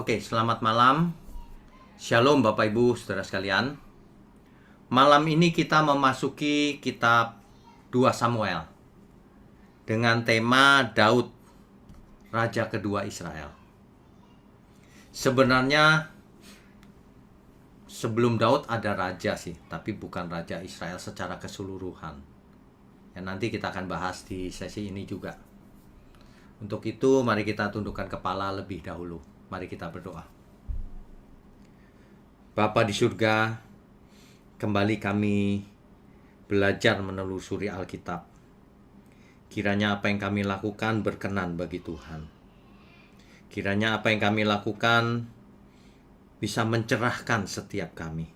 Oke, selamat malam. Shalom Bapak Ibu, saudara sekalian. Malam ini kita memasuki kitab 2 Samuel dengan tema Daud, Raja kedua Israel. Sebenarnya sebelum Daud ada raja sih, tapi bukan Raja Israel secara keseluruhan. Ya, nanti kita akan bahas di sesi ini juga. Untuk itu mari kita tundukkan kepala lebih dahulu. Mari kita berdoa. Bapa di surga, kembali kami belajar menelusuri Alkitab. Kiranya apa yang kami lakukan berkenan bagi Tuhan. Kiranya apa yang kami lakukan bisa mencerahkan setiap kami,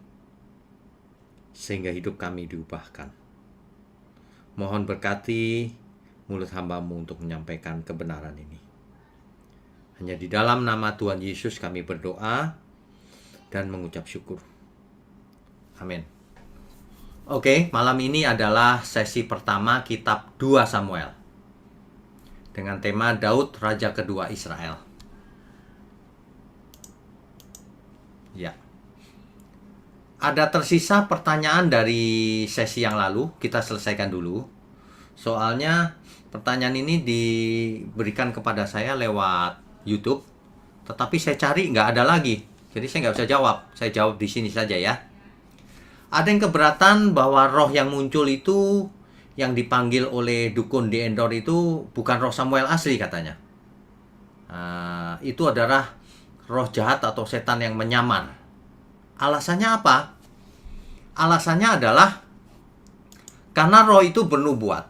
sehingga hidup kami diubahkan. Mohon berkati mulut hamba-Mu untuk menyampaikan kebenaran ini. Hanya di dalam nama Tuhan Yesus kami berdoa dan mengucap syukur. Amin. Oke, malam ini adalah sesi pertama kitab 2 Samuel dengan tema Daud, Raja kedua Israel. Ya. Ada tersisa pertanyaan dari sesi yang lalu, kita selesaikan dulu. Soalnya pertanyaan ini diberikan kepada saya lewat YouTube, tetapi saya cari nggak ada lagi. Jadi saya nggak bisa jawab. Saya jawab di sini saja ya. Ada yang keberatan bahwa roh yang muncul itu, yang dipanggil oleh dukun di Endor itu bukan roh Samuel asli katanya. Itu adalah roh jahat atau setan yang menyamar. Alasannya apa? Alasannya adalah karena roh itu bernubuat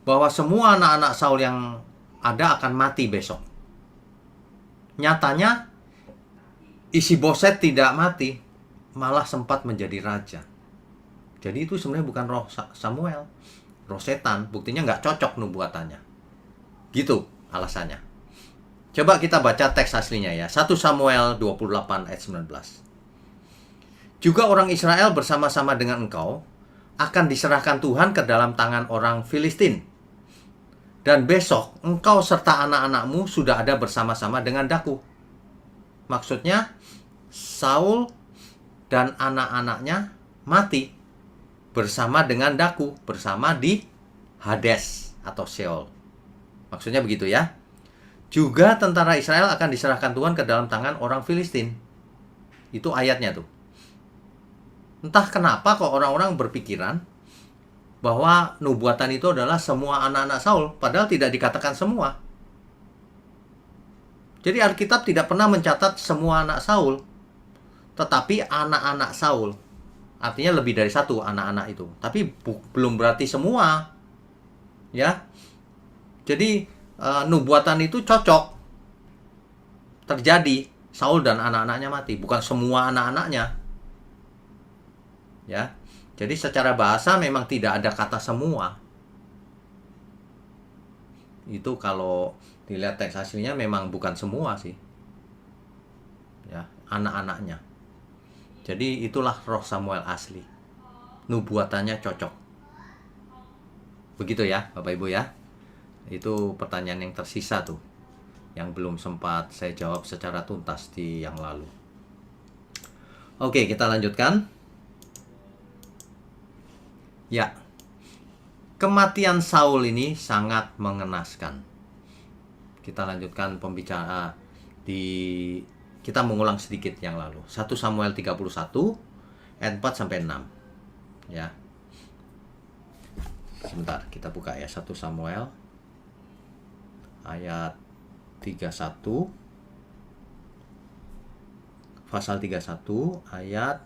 bahwa semua anak-anak Saul yang ada akan mati besok. Nyatanya Isi-Boset tidak mati, malah sempat menjadi raja. Jadi itu sebenarnya bukan roh Samuel, roh setan. Buktinya nggak cocok nubuatannya. Gitu alasannya. Coba kita baca teks aslinya ya. 1 Samuel 28 ayat 19. Juga orang Israel bersama-sama dengan engkau akan diserahkan Tuhan ke dalam tangan orang Filistin. Dan besok engkau serta anak-anakmu sudah ada bersama-sama dengan daku. Maksudnya Saul dan anak-anaknya mati bersama dengan daku, bersama di Hades atau Sheol. Maksudnya begitu ya. Juga tentara Israel akan diserahkan Tuhan ke dalam tangan orang Filistin. Itu ayatnya tuh. Entah kenapa kok orang-orang berpikiran bahwa nubuatan itu adalah semua anak-anak Saul, padahal tidak dikatakan semua. Jadi Alkitab tidak pernah mencatat semua anak Saul, tetapi anak-anak Saul. Artinya lebih dari satu anak-anak itu. Tapi belum berarti semua. Ya. Jadi nubuatan itu cocok terjadi. Saul dan anak-anaknya mati, bukan semua anak-anaknya. Ya. Jadi secara bahasa memang tidak ada kata semua. Itu kalau dilihat teks aslinya memang bukan semua sih. Ya, anak-anaknya. Jadi itulah roh Samuel asli. Nubuatannya cocok. Begitu ya, Bapak Ibu ya. Itu pertanyaan yang tersisa tuh, yang belum sempat saya jawab secara tuntas di yang lalu. Oke, kita lanjutkan. Ya. Kematian Saul ini sangat mengenaskan. Kita lanjutkan pembicaraan kita mengulang sedikit yang lalu. 1 Samuel 31 ayat 4 sampai 6. Ya. Sebentar, kita buka ya 1 Samuel ayat 31. Pasal 31 ayat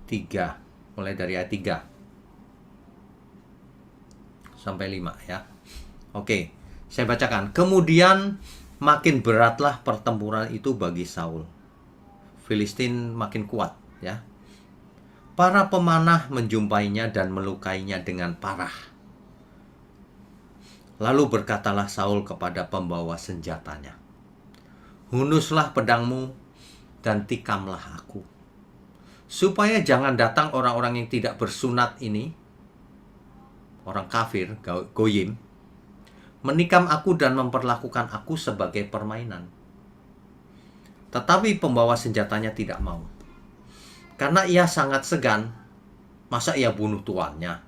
3. Mulai dari ayat 3 sampai 5 ya. Oke, saya bacakan. Kemudian makin beratlah pertempuran itu bagi Saul. Filistin makin kuat ya. Para pemanah menjumpainya dan melukainya dengan parah. Lalu berkatalah Saul kepada pembawa senjatanya, "Hunuslah pedangmu dan tikamlah aku, supaya jangan datang orang-orang yang tidak bersunat ini," orang kafir, goyim, menikam aku dan memperlakukan aku sebagai permainan. Tetapi pembawa senjatanya tidak mau. Karena ia sangat segan, masa ia bunuh tuannya?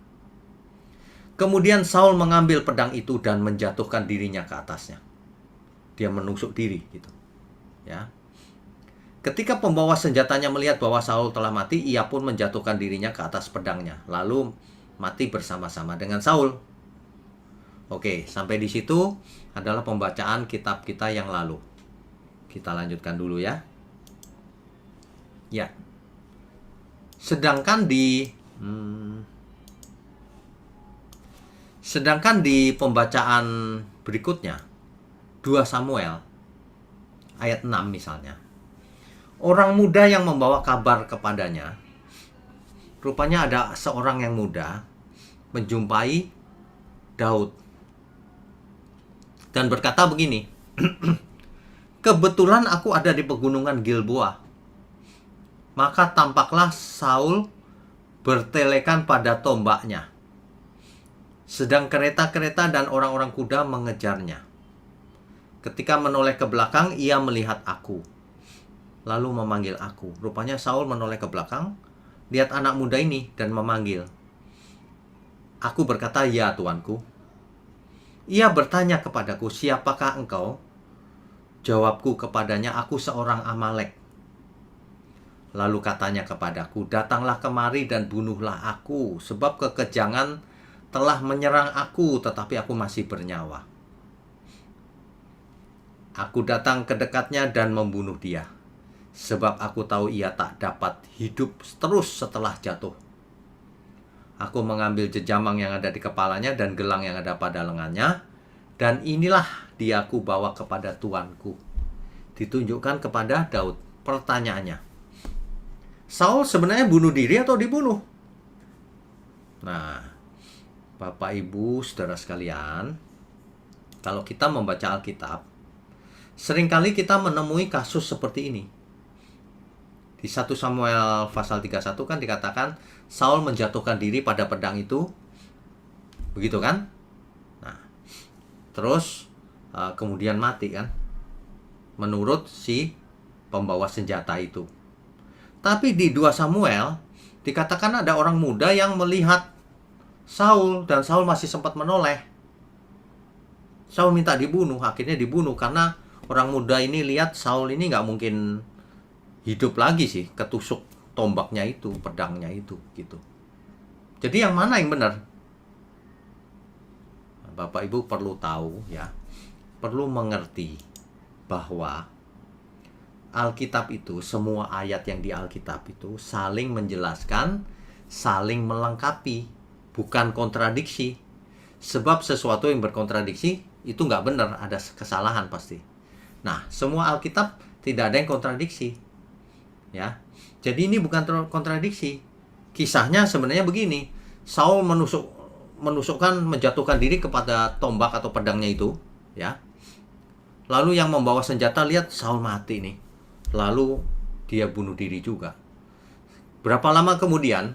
Kemudian Saul mengambil pedang itu dan menjatuhkan dirinya ke atasnya. Dia menusuk diri gitu. Ya. Ketika pembawa senjatanya melihat bahwa Saul telah mati, ia pun menjatuhkan dirinya ke atas pedangnya, lalu mati bersama-sama dengan Saul. Oke, sampai di situ adalah pembacaan kitab kita yang lalu. Kita lanjutkan dulu ya. Ya. Sedangkan di pembacaan berikutnya, 2 Samuel ayat 6 misalnya. Orang muda yang membawa kabar kepadanya, rupanya ada seorang yang muda menjumpai Daud dan berkata begini, kebetulan aku ada di pegunungan Gilboa. Maka tampaklah Saul bertelekan pada tombaknya, sedang kereta-kereta dan orang-orang kuda mengejarnya. Ketika menoleh ke belakang, ia melihat aku, lalu memanggil aku. Rupanya Saul menoleh ke belakang, lihat anak muda ini dan memanggil. Aku berkata, ya tuanku. Ia bertanya kepadaku, siapakah engkau? Jawabku kepadanya, aku seorang Amalek. Lalu katanya kepadaku, datanglah kemari dan bunuhlah aku, sebab kekejangan telah menyerang aku, tetapi aku masih bernyawa. Aku datang ke dekatnya dan membunuh dia, sebab aku tahu ia tak dapat hidup terus setelah jatuh. Aku mengambil jejamang yang ada di kepalanya dan gelang yang ada pada lengannya, dan inilah dia aku bawa kepada tuanku. Ditunjukkan kepada Daud. Pertanyaannya, Saul sebenarnya bunuh diri atau dibunuh? Nah, Bapak Ibu Saudara sekalian, kalau kita membaca Alkitab, seringkali kita menemui kasus seperti ini. Di 1 Samuel pasal 31 kan dikatakan Saul menjatuhkan diri pada pedang itu. Begitu kan? Nah, terus kemudian mati kan? Menurut si pembawa senjata itu. Tapi di 2 Samuel dikatakan ada orang muda yang melihat Saul dan Saul masih sempat menoleh. Saul minta dibunuh, akhirnya dibunuh karena orang muda ini lihat Saul ini nggak mungkin hidup lagi sih, ketusuk tombaknya itu, pedangnya itu gitu. Jadi yang mana yang benar? Bapak Ibu perlu tahu ya, perlu mengerti bahwa Alkitab itu, semua ayat yang di Alkitab itu saling menjelaskan, saling melengkapi, bukan kontradiksi. Sebab sesuatu yang berkontradiksi itu nggak benar, ada kesalahan pasti. Nah, semua Alkitab tidak ada yang kontradiksi. Ya, jadi ini bukan kontradiksi. Kisahnya sebenarnya begini, Saul menjatuhkan diri kepada tombak atau pedangnya itu, ya. Lalu yang membawa senjata lihat Saul mati nih. Lalu dia bunuh diri juga. Berapa lama kemudian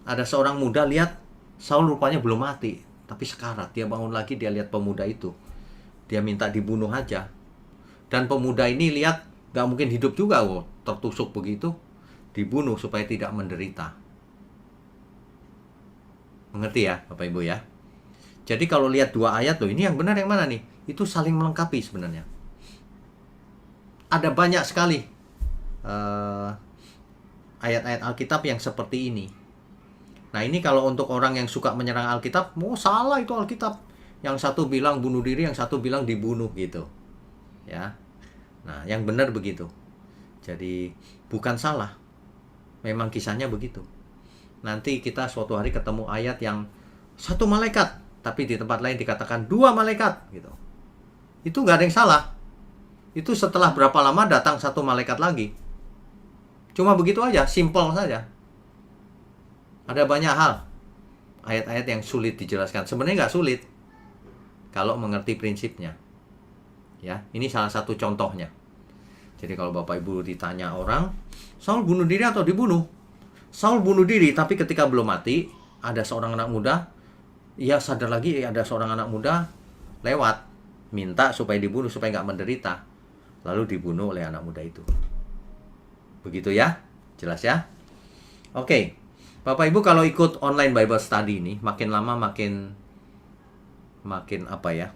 ada seorang muda lihat Saul rupanya belum mati, tapi sekarat. Dia bangun lagi, dia lihat pemuda itu. Dia minta dibunuh aja. Dan pemuda ini lihat gak mungkin hidup juga, tertusuk begitu. Dibunuh supaya tidak menderita. Mengerti ya Bapak Ibu ya? Jadi kalau lihat 2 ayat loh, ini yang benar yang mana nih? Itu saling melengkapi sebenarnya. Ada banyak sekali ayat-ayat Alkitab yang seperti ini. Nah, ini kalau untuk orang yang suka menyerang Alkitab, salah itu Alkitab. Yang satu bilang bunuh diri, yang satu bilang dibunuh gitu. Ya. Nah, yang benar begitu. Jadi bukan salah. Memang kisahnya begitu. Nanti kita suatu hari ketemu ayat yang 1 malaikat, tapi di tempat lain dikatakan 2 malaikat gitu. Itu nggak ada yang salah. Itu setelah berapa lama datang 1 malaikat lagi. Cuma begitu aja, simple saja. Ada banyak hal, ayat-ayat yang sulit dijelaskan. Sebenarnya nggak sulit, kalau mengerti prinsipnya. Ya, ini salah satu contohnya. Jadi kalau Bapak Ibu ditanya orang, Saul bunuh diri atau dibunuh? Saul bunuh diri, tapi ketika belum mati, ada seorang anak muda, ia sadar lagi ada seorang anak muda, lewat, minta supaya dibunuh, supaya nggak menderita, lalu dibunuh oleh anak muda itu. Begitu ya, jelas ya? Oke, Bapak Ibu kalau ikut online Bible Study ini, makin lama makin apa ya,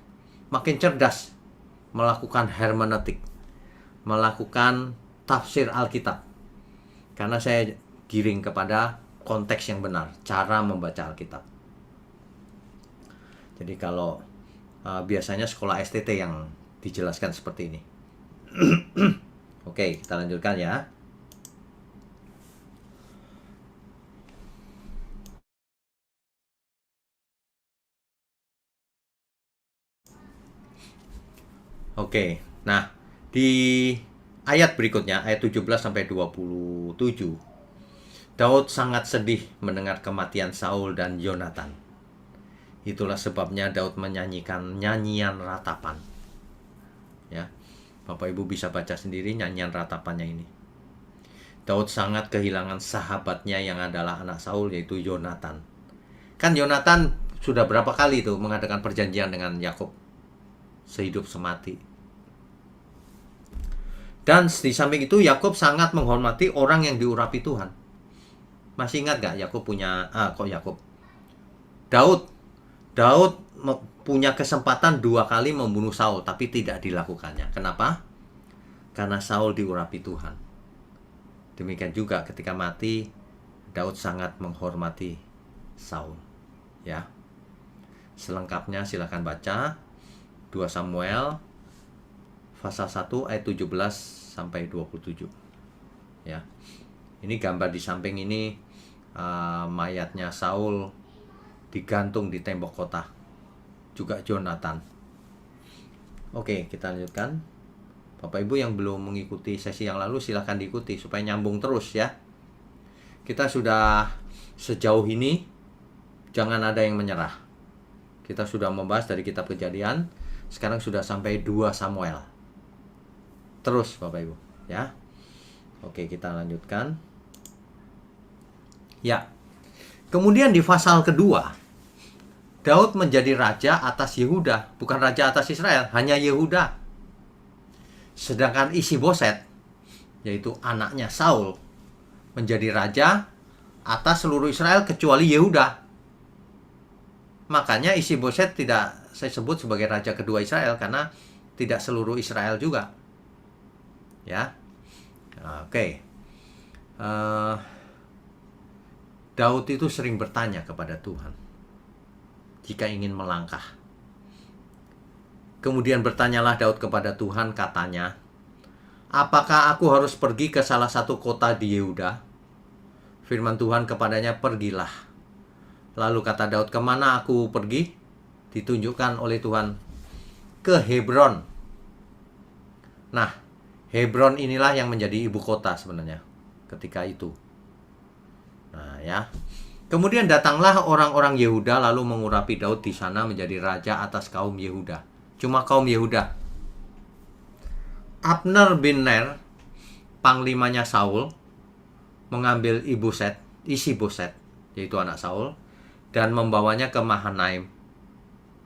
makin cerdas melakukan hermeneutik, melakukan tafsir Alkitab. Karena saya giring kepada konteks yang benar, cara membaca Alkitab. Jadi kalau biasanya sekolah STT yang dijelaskan seperti ini. Oke, kita lanjutkan ya. Oke, nah di ayat berikutnya, ayat 17-27, Daud sangat sedih mendengar kematian Saul dan Yonatan. Itulah sebabnya Daud menyanyikan nyanyian ratapan. Ya, Bapak Ibu bisa baca sendiri nyanyian ratapannya ini. Daud sangat kehilangan sahabatnya yang adalah anak Saul, yaitu Yonatan. Kan Yonatan sudah berapa kali tuh mengadakan perjanjian dengan Yakub, sehidup semati. Dan di samping itu Yakub sangat menghormati orang yang diurapi Tuhan. Masih ingat gak Yakub punya Daud punya kesempatan 2 kali membunuh Saul, tapi tidak dilakukannya. Kenapa? Karena Saul diurapi Tuhan. Demikian juga ketika mati, Daud sangat menghormati Saul. Ya, selengkapnya silakan baca 2 Samuel pasal 1 ayat 17-27. Ya, ini gambar di samping ini mayatnya Saul digantung di tembok kota, juga Yonatan. Oke, kita lanjutkan. Bapak Ibu yang belum mengikuti sesi yang lalu silahkan diikuti supaya nyambung terus ya. Kita sudah sejauh ini, jangan ada yang menyerah. Kita sudah membahas dari kitab Kejadian, sekarang sudah sampai 2 Samuel. Terus Bapak Ibu ya. Oke, kita lanjutkan. Ya. Kemudian di pasal kedua, Daud menjadi raja atas Yehuda, bukan raja atas Israel, hanya Yehuda. Sedangkan Isi-Boset, yaitu anaknya Saul, menjadi raja atas seluruh Israel kecuali Yehuda. Makanya Isi-Boset tidak saya sebut sebagai raja kedua Israel, karena tidak seluruh Israel juga. Ya, oke. Daud itu sering bertanya kepada Tuhan jika ingin melangkah. Kemudian bertanyalah Daud kepada Tuhan, katanya, apakah aku harus pergi ke salah satu kota di Yehuda? Firman Tuhan kepadanya, pergilah. Lalu kata Daud, kemana aku pergi? Ditunjukkan oleh Tuhan, ke Hebron. Nah, Hebron inilah yang menjadi ibu kota sebenarnya ketika itu. Nah ya, kemudian datanglah orang-orang Yehuda lalu mengurapi Daud di sana menjadi raja atas kaum Yehuda. Cuma kaum Yehuda. Abner bin Ner, panglimanya Saul, mengambil Isi-Boset, yaitu anak Saul, dan membawanya ke Mahanaim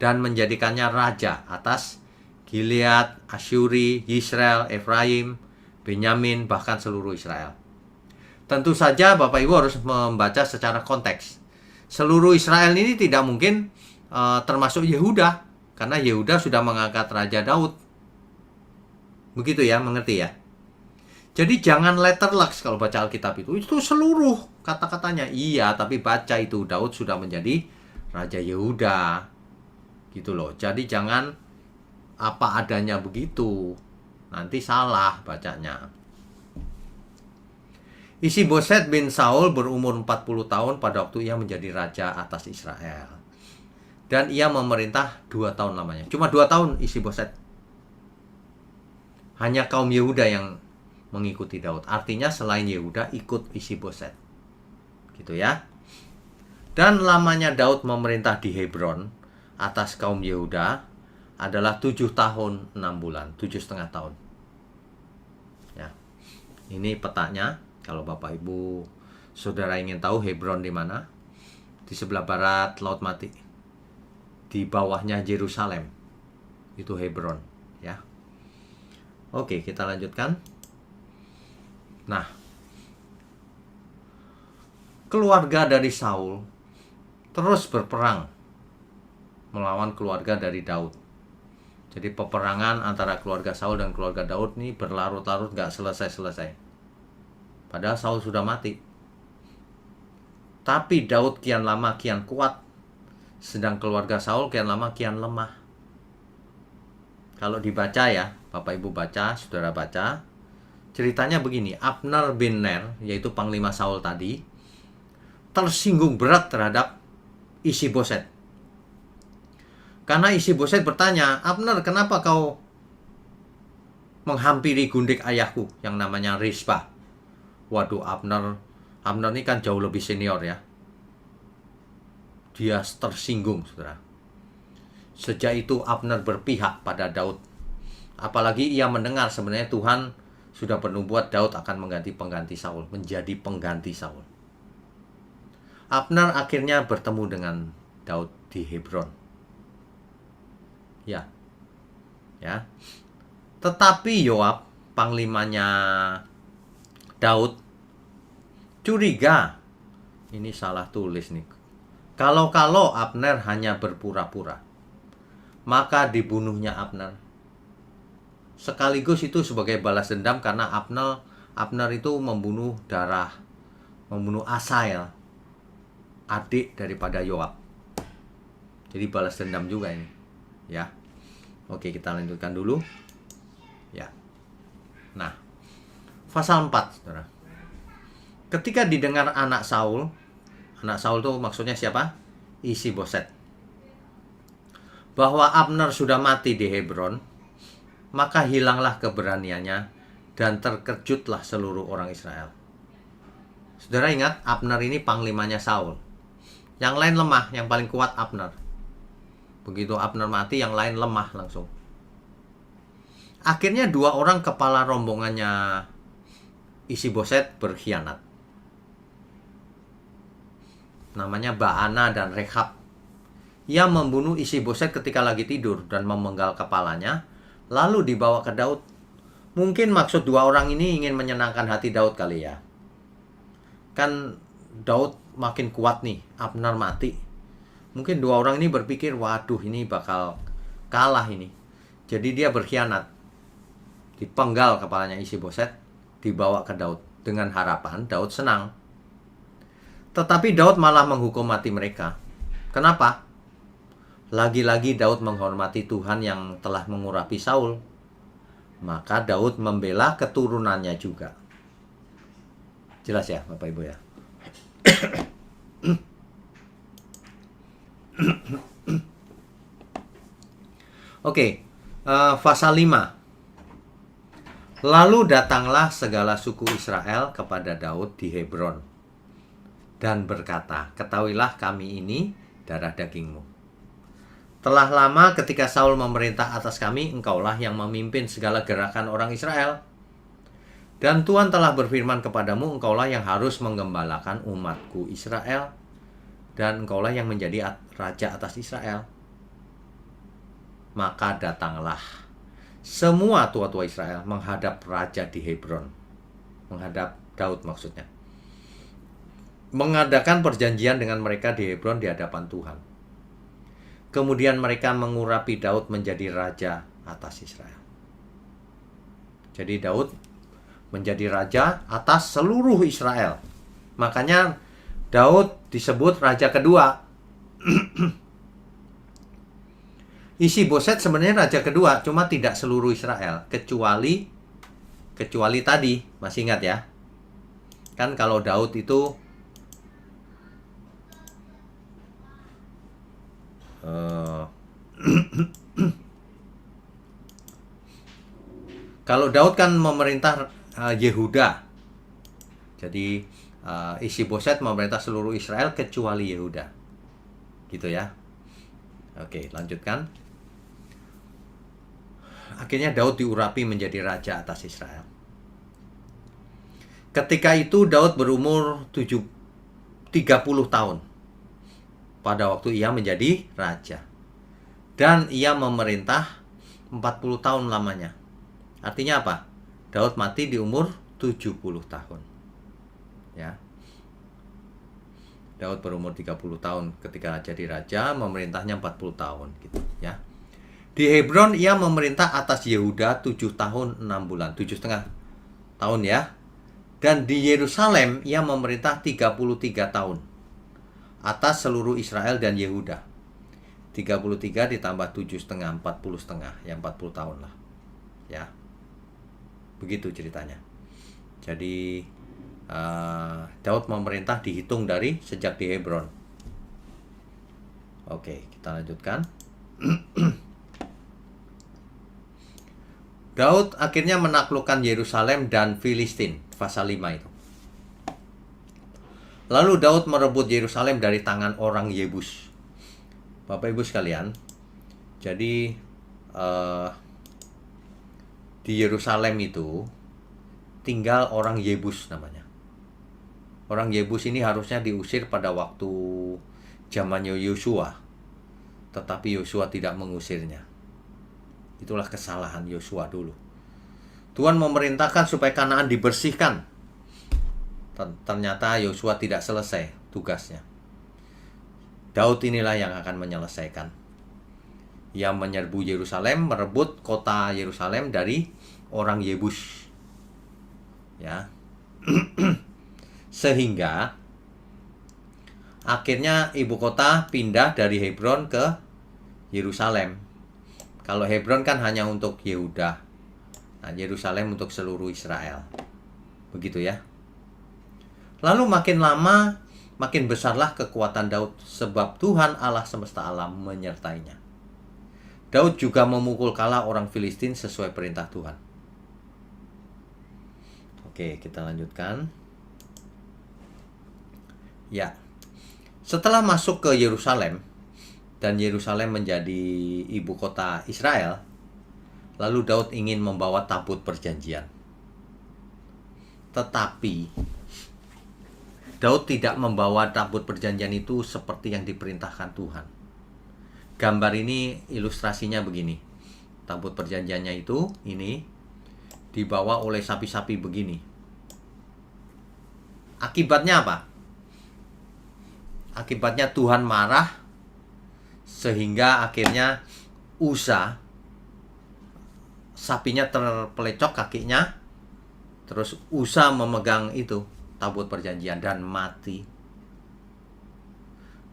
dan menjadikannya raja atas Gilead, Asyuri, Yisrael, Efraim, Benyamin, bahkan seluruh Israel. Tentu saja Bapak Ibu harus membaca secara konteks. Seluruh Israel ini tidak mungkin termasuk Yehuda, karena Yehuda sudah mengangkat Raja Daud. Begitu ya, mengerti ya? Jadi jangan letterlux kalau baca Alkitab itu seluruh kata-katanya. Iya, tapi baca itu Daud sudah menjadi Raja Yehuda. Gitu loh. Jadi jangan apa adanya begitu. Nanti salah bacanya. Isi-Boset bin Saul berumur 40 tahun pada waktu ia menjadi raja atas Israel. Dan ia memerintah 2 tahun lamanya. Cuma 2 tahun Isi-Boset. Hanya kaum Yehuda yang mengikuti Daud. Artinya selain Yehuda ikut Isi-Boset. Gitu ya. Dan lamanya Daud memerintah di Hebron atas kaum Yehuda adalah 7 tahun 6 bulan. 7,5 tahun. Ya. Ini petanya. Kalau Bapak Ibu Saudara ingin tahu Hebron di mana? Di sebelah barat Laut Mati. Di bawahnya Yerusalem. Itu Hebron, ya. Oke, kita lanjutkan. Nah, keluarga dari Saul terus berperang melawan keluarga dari Daud. Jadi peperangan antara keluarga Saul dan keluarga Daud ini berlarut-larut, gak selesai-selesai. Padahal Saul sudah mati. Tapi Daud kian lama kian kuat, sedang keluarga Saul kian lama kian lemah. Kalau dibaca ya, Bapak Ibu baca, Saudara baca, ceritanya begini. Abner bin Ner, yaitu Panglima Saul tadi, tersinggung berat terhadap Isi-Boset. Karena Isi-Boset bertanya, Abner, kenapa kau menghampiri gundik ayahku yang namanya Rispa? Waduh, Abner ini kan jauh lebih senior ya. Dia tersinggung, saudara. Sejak itu Abner berpihak pada Daud. Apalagi ia mendengar sebenarnya Tuhan sudah bernubuat Daud akan menjadi pengganti Saul. Abner akhirnya bertemu dengan Daud di Hebron. Ya. Tetapi Yoab, panglimanya Daud, curiga. Ini salah tulis nih. Kalau Abner hanya berpura-pura, maka dibunuhnya Abner. Sekaligus itu sebagai balas dendam karena Abner itu membunuh Asael, adik daripada Yoab. Jadi balas dendam juga ini. Ya. Oke, kita lanjutkan dulu. Ya. Nah, pasal 4, Saudara. Ketika didengar anak Saul itu maksudnya siapa? Isi-Boset, bahwa Abner sudah mati di Hebron, maka hilanglah keberaniannya dan terkejutlah seluruh orang Israel. Saudara ingat, Abner ini panglimanya Saul. Yang lain lemah, yang paling kuat Abner. Begitu Abner mati, yang lain lemah langsung. Akhirnya 2 orang kepala rombongannya Isi-Boset berkhianat. Namanya Baana dan Rehab. Ia membunuh Isi-Boset ketika lagi tidur dan memenggal kepalanya, lalu dibawa ke Daud. Mungkin maksud 2 orang ini ingin menyenangkan hati Daud kali ya. Kan Daud makin kuat nih, Abner mati. Mungkin 2 orang ini berpikir, waduh ini bakal kalah ini. Jadi dia berkhianat. Dipenggal kepalanya Isi-Boset, dibawa ke Daud dengan harapan Daud senang. Tetapi Daud malah menghukum mati mereka. Kenapa? Lagi-lagi Daud menghormati Tuhan yang telah mengurapi Saul. Maka Daud membela keturunannya juga. Jelas ya, Bapak Ibu ya? Oke, pasal 5. Lalu datanglah segala suku Israel kepada Daud di Hebron dan berkata, ketahuilah kami ini darah dagingmu. Telah lama ketika Saul memerintah atas kami, engkaulah yang memimpin segala gerakan orang Israel. Dan Tuhan telah berfirman kepadamu, engkaulah yang harus menggembalakan umatku Israel, dan engkaulah yang menjadi raja atas Israel. Maka datanglah semua tua-tua Israel menghadap raja di Hebron. Menghadap Daud maksudnya. Mengadakan perjanjian dengan mereka di Hebron di hadapan Tuhan. Kemudian mereka mengurapi Daud menjadi raja atas Israel. Jadi Daud menjadi raja atas seluruh Israel. Makanya Daud disebut raja kedua. Isi-Boset sebenarnya raja kedua, cuma tidak seluruh Israel, kecuali tadi, masih ingat ya? Kan kalau Daud itu kalau Daud kan memerintah Yehuda. Jadi Isi-Boset memerintah seluruh Israel kecuali Yehuda. Gitu ya. Oke, lanjutkan. Akhirnya Daud diurapi menjadi raja atas Israel. Ketika itu Daud berumur 30 tahun. Pada waktu ia menjadi raja. Dan ia memerintah 40 tahun lamanya. Artinya apa? Daud mati di umur 70 tahun. Ya. Daud berumur 30 tahun ketika jadi raja, memerintahnya 40 tahun gitu ya. Di Hebron ia memerintah atas Yehuda 7 tahun 6 bulan, 7,5 tahun ya. Dan di Yerusalem ia memerintah 33 tahun atas seluruh Israel dan Yehuda. 33 ditambah 7,5, 40,5, ya 40 tahun lah. Ya. Begitu ceritanya. Jadi Daud memerintah dihitung dari sejak di Hebron. Oke, kita lanjutkan. Daud akhirnya menaklukkan Yerusalem dan Filistin, pasal 5 itu. Lalu Daud merebut Yerusalem dari tangan orang Yebus. Bapak Ibu sekalian, jadi di Yerusalem itu tinggal orang Yebus namanya. Orang Yebus ini harusnya diusir pada waktu zamannya Yosua, tetapi Yosua tidak mengusirnya. Itulah kesalahan Yosua dulu. Tuhan memerintahkan supaya Kanaan dibersihkan. Ternyata Yosua tidak selesai tugasnya. Daud inilah yang akan menyelesaikan. Ia menyerbu Yerusalem, merebut kota Yerusalem dari orang Yebus. Ya. Sehingga akhirnya ibu kota pindah dari Hebron ke Yerusalem. Kalau Hebron kan hanya untuk Yehuda. Nah, Yerusalem untuk seluruh Israel. Begitu ya. Lalu makin lama makin besarlah kekuatan Daud sebab Tuhan Allah semesta alam menyertainya. Daud juga memukul kalah orang Filistin sesuai perintah Tuhan. Oke, kita lanjutkan. Ya. Setelah masuk ke Yerusalem dan Yerusalem menjadi ibu kota Israel, lalu Daud ingin membawa tabut perjanjian. Tetapi Daud tidak membawa tabut perjanjian itu seperti yang diperintahkan Tuhan. Gambar ini ilustrasinya begini. Tabut perjanjiannya itu ini dibawa oleh sapi-sapi begini. Akibatnya apa? Akibatnya Tuhan marah sehingga akhirnya Usa, sapinya terpelecok kakinya, terus Usa memegang itu tabut perjanjian dan mati.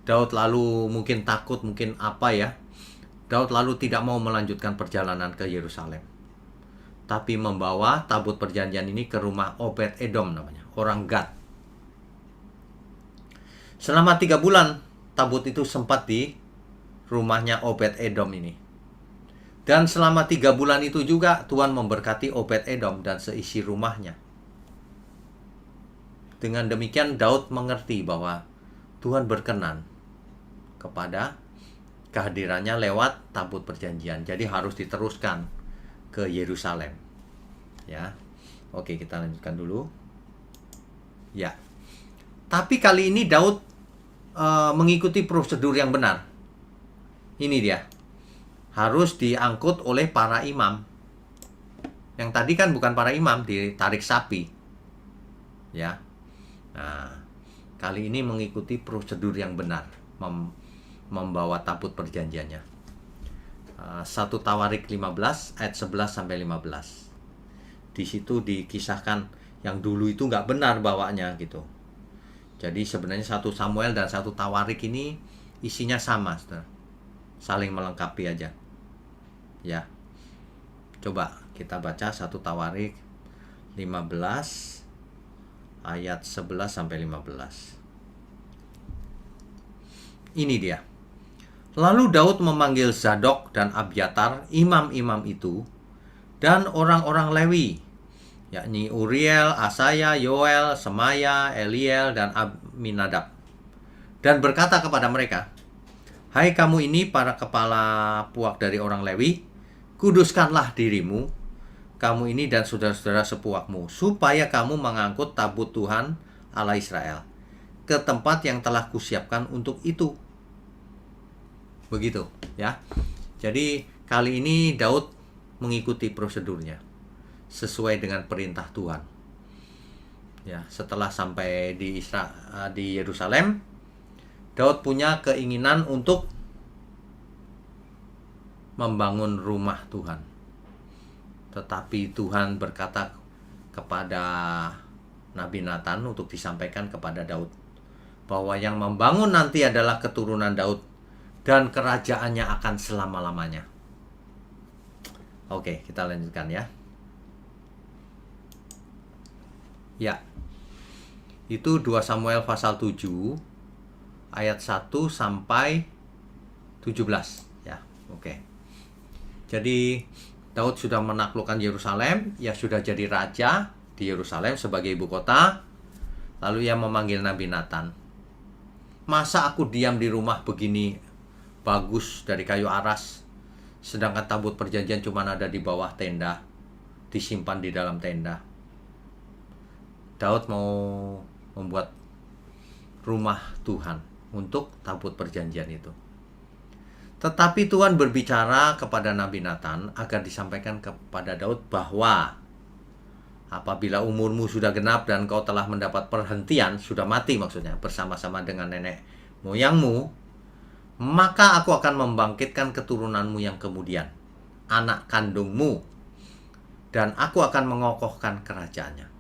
Daud lalu mungkin takut, mungkin apa ya. Daud lalu tidak mau melanjutkan perjalanan ke Yerusalem, tapi membawa tabut perjanjian ini ke rumah Obed Edom namanya, orang Gad. Selama 3 bulan tabut itu sempat di rumahnya Obed Edom ini. Dan selama 3 bulan itu juga Tuhan memberkati Obed Edom dan seisi rumahnya. Dengan demikian Daud mengerti bahwa Tuhan berkenan kepada kehadirannya lewat tabut perjanjian. Jadi harus diteruskan ke Yerusalem. Ya. Oke, kita lanjutkan dulu. Ya. Tapi kali ini Daud mengikuti prosedur yang benar. Ini dia. Harus diangkut oleh para imam. Yang tadi kan bukan para imam, ditarik sapi. Ya. Nah, kali ini mengikuti prosedur yang benar, membawa tabut perjanjiannya. 1 Tawarik 15 ayat 11 sampai 15. Di situ dikisahkan yang dulu itu nggak benar bawanya gitu. Jadi sebenarnya 1 Samuel dan 1 Tawarik ini isinya sama, saudara. Saling melengkapi aja. Ya. Coba kita baca 1 Tawarik 15 ayat 11 sampai 15. Ini dia. Lalu Daud memanggil Zadok dan Abiatar, imam-imam itu, dan orang-orang Lewi, yakni Uriel, Asaya, Yoel, Semaya, Eliel, dan Aminadab, dan berkata kepada mereka, "Hai kamu ini para kepala puak dari orang Lewi, kuduskanlah dirimu, kamu ini dan saudara-saudara sepuakmu, supaya kamu mengangkut tabut Tuhan Allah Israel ke tempat yang telah kusiapkan untuk itu." Begitu ya. Jadi kali ini Daud mengikuti prosedurnya sesuai dengan perintah Tuhan. Ya, setelah sampai di Yerusalem, Daud punya keinginan untuk membangun rumah Tuhan. Tetapi Tuhan berkata kepada Nabi Nathan untuk disampaikan kepada Daud bahwa yang membangun nanti adalah keturunan Daud dan kerajaannya akan selama-lamanya. Oke, kita lanjutkan ya. Ya. Itu 2 Samuel pasal 7 ayat 1 sampai 17 ya. Oke. Jadi Daud sudah menaklukkan Yerusalem, ia sudah jadi raja di Yerusalem sebagai ibu kota. Lalu ia memanggil Nabi Nathan. Masa aku diam di rumah begini bagus dari kayu aras, sedangkan tabut perjanjian cuma ada di bawah tenda, disimpan di dalam tenda. Daud mau membuat rumah Tuhan untuk tabut perjanjian itu. Tetapi Tuhan berbicara kepada Nabi Nathan agar disampaikan kepada Daud bahwa apabila umurmu sudah genap dan kau telah mendapat perhentian, sudah mati maksudnya, bersama-sama dengan nenek moyangmu, maka aku akan membangkitkan keturunanmu yang kemudian, anak kandungmu, dan aku akan mengokohkan kerajaannya.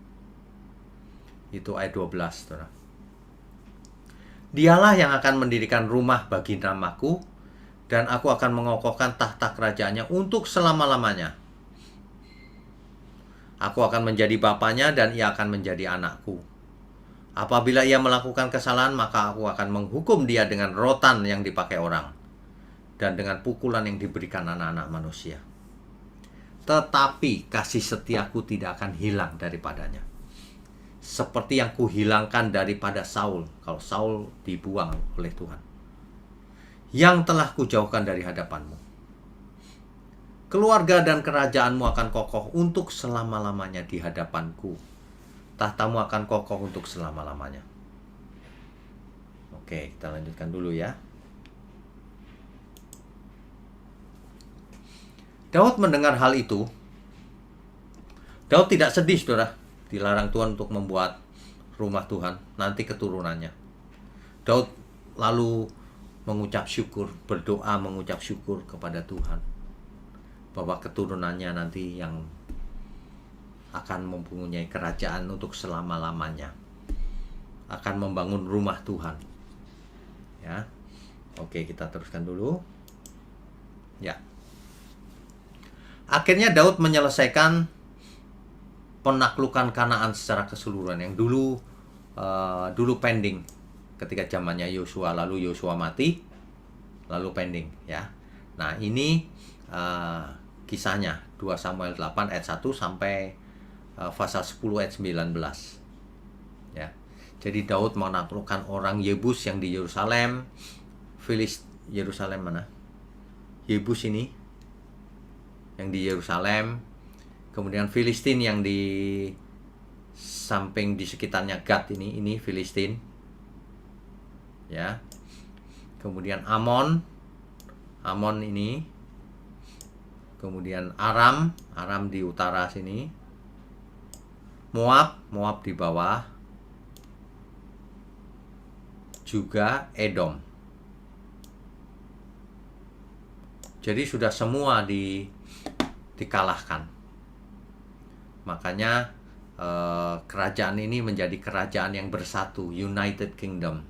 Itu ayat 12, saudara. Dialah yang akan mendirikan rumah bagi namaku, dan aku akan mengokohkan tahta kerajaannya untuk selama-lamanya. Aku akan menjadi bapanya dan ia akan menjadi anakku. Apabila ia melakukan kesalahan, maka aku akan menghukum dia dengan rotan yang dipakai orang dan dengan pukulan yang diberikan anak-anak manusia. Tetapi kasih setiaku tidak akan hilang daripadanya, seperti yang kuhilangkan daripada Saul, kalau Saul dibuang oleh Tuhan, yang telah kujauhkan dari hadapanmu. Keluarga dan kerajaanmu akan kokoh untuk selama-lamanya di hadapanku. Tahtamu akan kokoh untuk selama-lamanya. Oke, kita lanjutkan dulu ya. Daud mendengar hal itu. Daud tidak sedih, saudara. Dilarang Tuhan untuk membuat rumah Tuhan, nanti keturunannya. Daud lalu mengucap syukur, berdoa mengucap syukur kepada Tuhan bahwa keturunannya nanti yang akan mempunyai kerajaan untuk selama-lamanya, akan membangun rumah Tuhan. Ya. Oke, kita teruskan dulu. Ya. Akhirnya Daud menyelesaikan penaklukan Kanaan secara keseluruhan yang dulu pending ketika zamannya Yosua, lalu Yosua mati, lalu pending ya. Nah, ini kisahnya 2 Samuel 8 ayat 1 sampai pasal 10 ayat 19 ya. Jadi Daud menaklukkan orang Yebus yang di Yerusalem. Yerusalem mana? Yebus ini yang di Yerusalem. Kemudian Filistin yang di samping di sekitarnya Gad ini Filistin. Ya. Kemudian Amon ini. Kemudian Aram di utara sini. Moab di bawah. Juga Edom. Jadi sudah semua dikalahkan. Makanya kerajaan ini menjadi kerajaan yang bersatu, United Kingdom,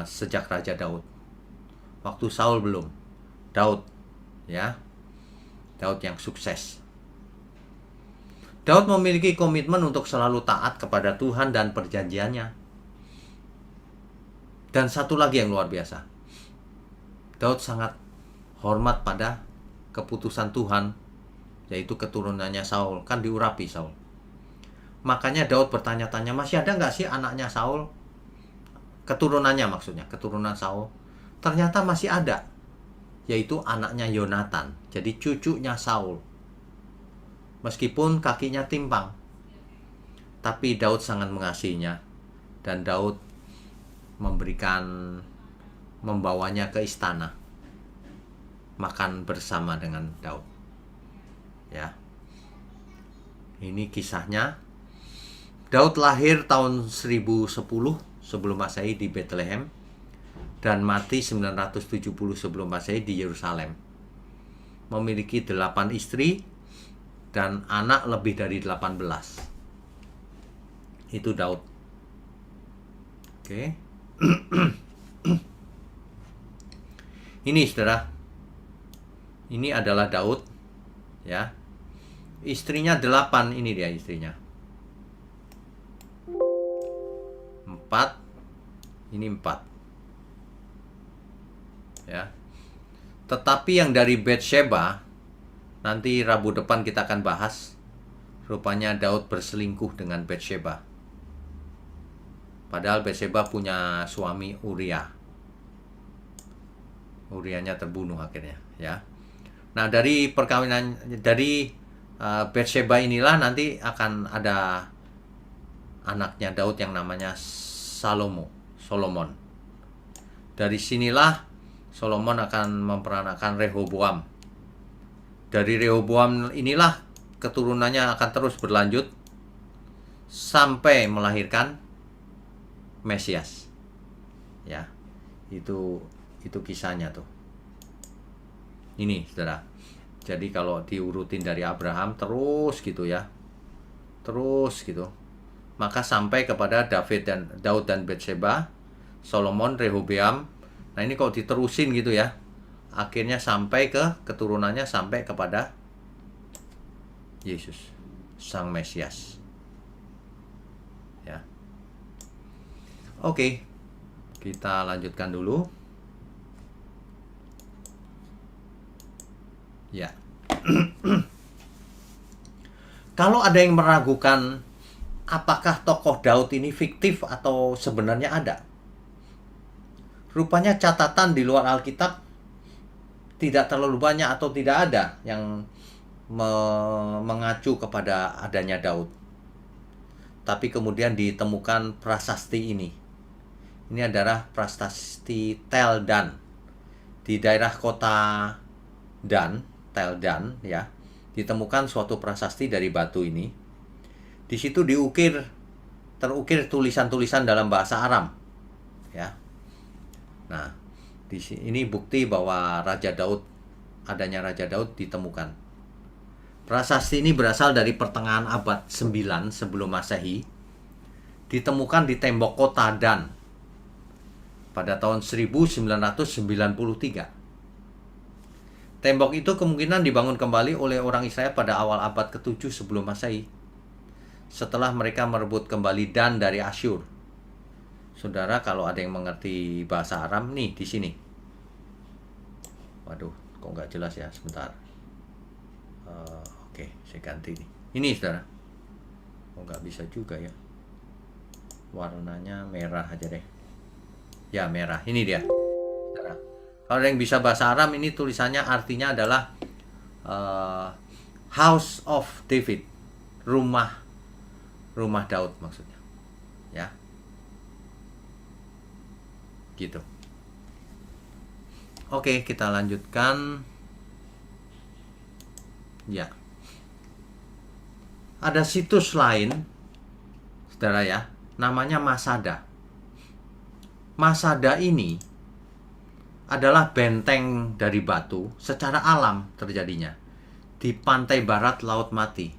sejak Raja Daud. Waktu Saul belum, Daud ya, Daud yang sukses. Daud memiliki komitmen untuk selalu taat kepada Tuhan dan perjanjiannya. Dan satu lagi yang luar biasa, Daud sangat hormat pada keputusan Tuhan, yaitu keturunannya Saul, kan diurapi Saul. Makanya Daud bertanya-tanya, masih ada nggak sih anaknya Saul? Keturunannya maksudnya, keturunan Saul. Ternyata masih ada, yaitu anaknya Yonatan, jadi cucunya Saul. Meskipun kakinya timpang, tapi Daud sangat mengasihinya. Dan Daud membawanya ke istana, makan bersama dengan Daud. ya. Ini kisahnya. Daud lahir tahun 1010 sebelum Masehi di Bethlehem dan mati 970 sebelum Masehi di Yerusalem. Memiliki 8 istri dan anak lebih dari 18. Itu Daud. Oke. Ini saudara. Ini adalah Daud, ya. Istrinya 8, ini dia istrinya. 4. Ini 4. Ya. Tetapi yang dari Batsheba, nanti Rabu depan kita akan bahas. Rupanya Daud berselingkuh dengan Batsheba. Padahal Batsheba punya suami Uria. Urianya terbunuh akhirnya, ya. Nah, dari perkawinan dari Batsheba inilah nanti akan ada anaknya Daud yang namanya Solomon. Dari sinilah Solomon akan memperanakan Rehoboam. Dari Rehoboam inilah keturunannya akan terus berlanjut sampai melahirkan Mesias. Ya. Itu kisahnya tuh. Ini, Saudara. Jadi kalau diurutin dari Abraham terus gitu ya. Terus gitu. Maka sampai kepada Daud dan Batsheba, Solomon, Rehoboam. Nah, ini kalau diterusin gitu ya, akhirnya sampai ke keturunannya sampai kepada Yesus, Sang Mesias. Ya. Oke. Kita lanjutkan dulu. Ya. Kalau ada yang meragukan apakah tokoh Daud ini fiktif atau sebenarnya ada, rupanya catatan di luar Alkitab tidak terlalu banyak atau tidak ada yang mengacu kepada adanya Daud. Tapi kemudian ditemukan prasasti ini. Ini adalah prasasti Tel Dan. Di daerah kota Dan, Tel Dan, ya. Ditemukan suatu prasasti dari batu ini. Di situ terukir tulisan-tulisan dalam bahasa Aram, ya. Nah, ini bukti bahwa adanya Raja Daud ditemukan. Prasasti ini berasal dari pertengahan abad 9 sebelum Masehi. Ditemukan di tembok kota Dan pada tahun 1993. Tembok itu kemungkinan dibangun kembali oleh orang Israel pada awal abad ke-7 sebelum Masehi. Setelah mereka merebut kembali Dan dari Asyur. Saudara, kalau ada yang mengerti bahasa Aram nih di sini. Waduh, kok nggak jelas ya, sebentar. Oke, saya ganti nih. Ini saudara. Oh, nggak bisa juga ya. Warnanya merah aja deh. Ya, merah. Ini dia. Saudara. Kalau ada yang bisa bahasa Aram, ini tulisannya artinya adalah House of David. Rumah Daud maksudnya. Ya. Gitu. Oke, kita lanjutkan. Ya. Ada situs lain, saudara ya, namanya Masada. Masada ini adalah benteng dari batu secara alam terjadinya di pantai barat Laut Mati.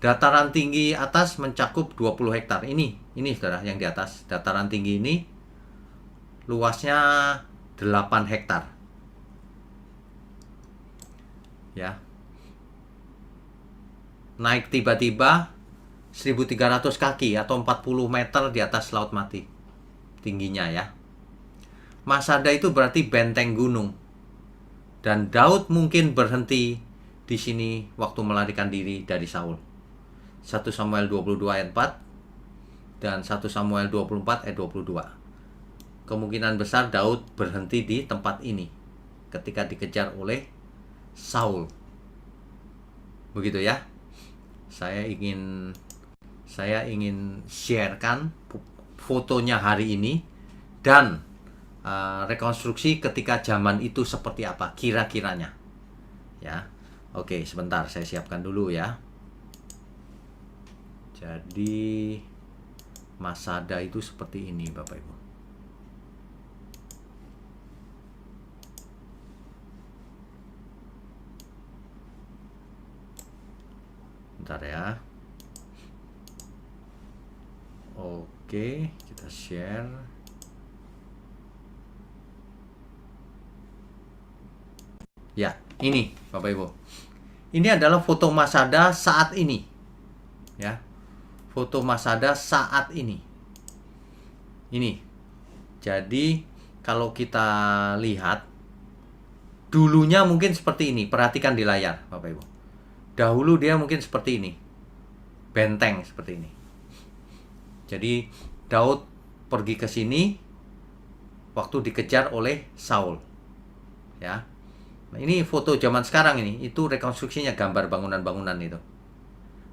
Dataran tinggi atas mencakup 20 hektar. Ini saudara yang di atas. Dataran tinggi ini luasnya 8 hektar. Ya. Naik tiba-tiba 1.300 kaki atau 40 meter di atas Laut Mati. Tingginya ya. Masada itu berarti benteng gunung. Dan Daud mungkin berhenti di sini waktu melarikan diri dari Saul. 1 Samuel 22 ayat 4 dan 1 Samuel 24 ayat 22. Kemungkinan besar Daud berhenti di tempat ini ketika dikejar oleh Saul. Begitu ya. Saya ingin sharekan fotonya hari ini dan rekonstruksi ketika zaman itu seperti apa kira-kiranya. Ya. Oke, sebentar saya siapkan dulu ya. Jadi Masada itu seperti ini Bapak Ibu. Bentar ya. Oke, kita share. Ya, ini Bapak Ibu. Ini adalah foto Masada saat ini. Ya. Foto Masada saat ini. Ini. Jadi kalau kita lihat dulunya mungkin seperti ini. Perhatikan di layar Bapak Ibu. Dahulu dia mungkin seperti ini. Benteng seperti ini. Jadi Daud pergi ke sini waktu dikejar oleh Saul. Ya. Nah, ini foto zaman sekarang ini. Itu rekonstruksinya gambar bangunan-bangunan itu.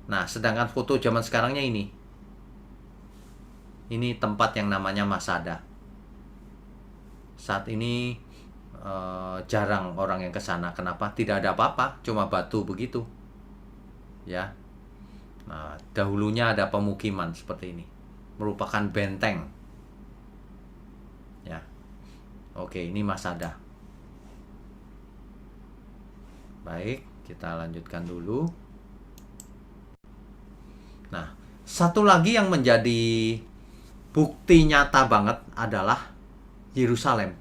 Nah, sedangkan foto zaman sekarangnya ini. Ini tempat yang namanya Masada. Saat ini jarang orang yang ke sana. Kenapa? Tidak ada apa-apa, cuma batu begitu. Ya. Nah, dahulunya ada pemukiman seperti ini. Merupakan benteng. Ya. Oke, ini Masada. Baik, kita lanjutkan dulu. Nah, satu lagi yang menjadi bukti nyata banget adalah Yerusalem,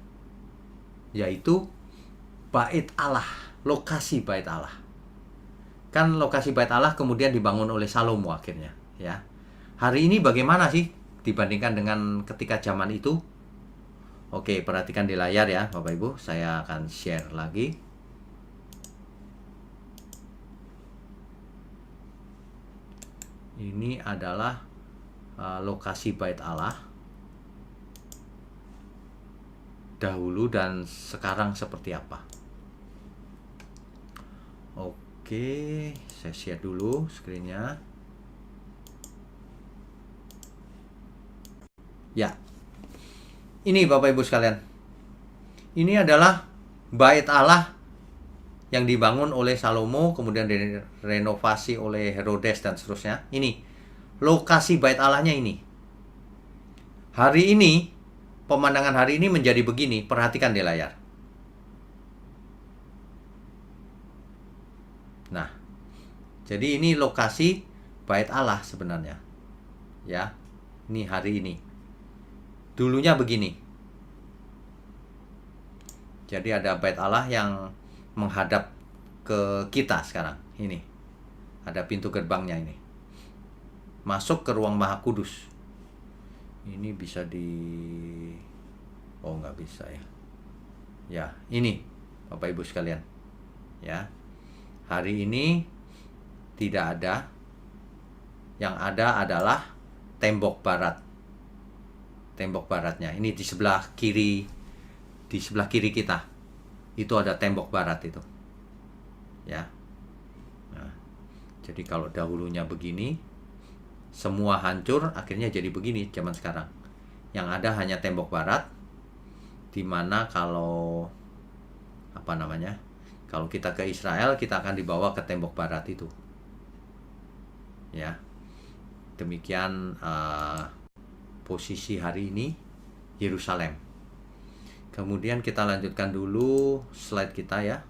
yaitu Bait Allah, lokasi Bait Allah. Kan lokasi Bait Allah kemudian dibangun oleh Salomo akhirnya, ya. Hari ini bagaimana sih dibandingkan dengan ketika zaman itu? Oke, perhatikan di layar ya, Bapak Ibu. Saya akan share lagi. Ini adalah lokasi Bait Allah dahulu dan sekarang seperti apa. Oke, saya share dulu screen-nya. Ya, ini Bapak Ibu sekalian. Ini adalah Bait Allah yang dibangun oleh Salomo, kemudian direnovasi oleh Herodes dan seterusnya. Ini lokasi Bait Allahnya ini. Hari ini, pemandangan hari ini menjadi begini. Perhatikan di layar. Nah, jadi ini lokasi Bait Allah sebenarnya. Ya, ini hari ini. Dulunya begini. Jadi ada Bait Allah yang menghadap ke kita sekarang. Ini. Ada pintu gerbangnya ini. Masuk ke ruang Maha Kudus. Ini bisa oh, nggak bisa ya. Ya, ini Bapak Ibu sekalian. Ya. Hari ini tidak ada. Yang ada adalah tembok barat. Tembok baratnya. Ini di sebelah kiri. Di sebelah kiri kita. Itu ada tembok barat itu. Ya. Nah, jadi kalau dahulunya begini, semua hancur, akhirnya jadi begini zaman sekarang. Yang ada hanya tembok barat, dimana kalau kalau kita ke Israel, kita akan dibawa ke tembok barat itu. Ya, demikian posisi hari ini Yerusalem. Kemudian kita lanjutkan dulu slide kita ya.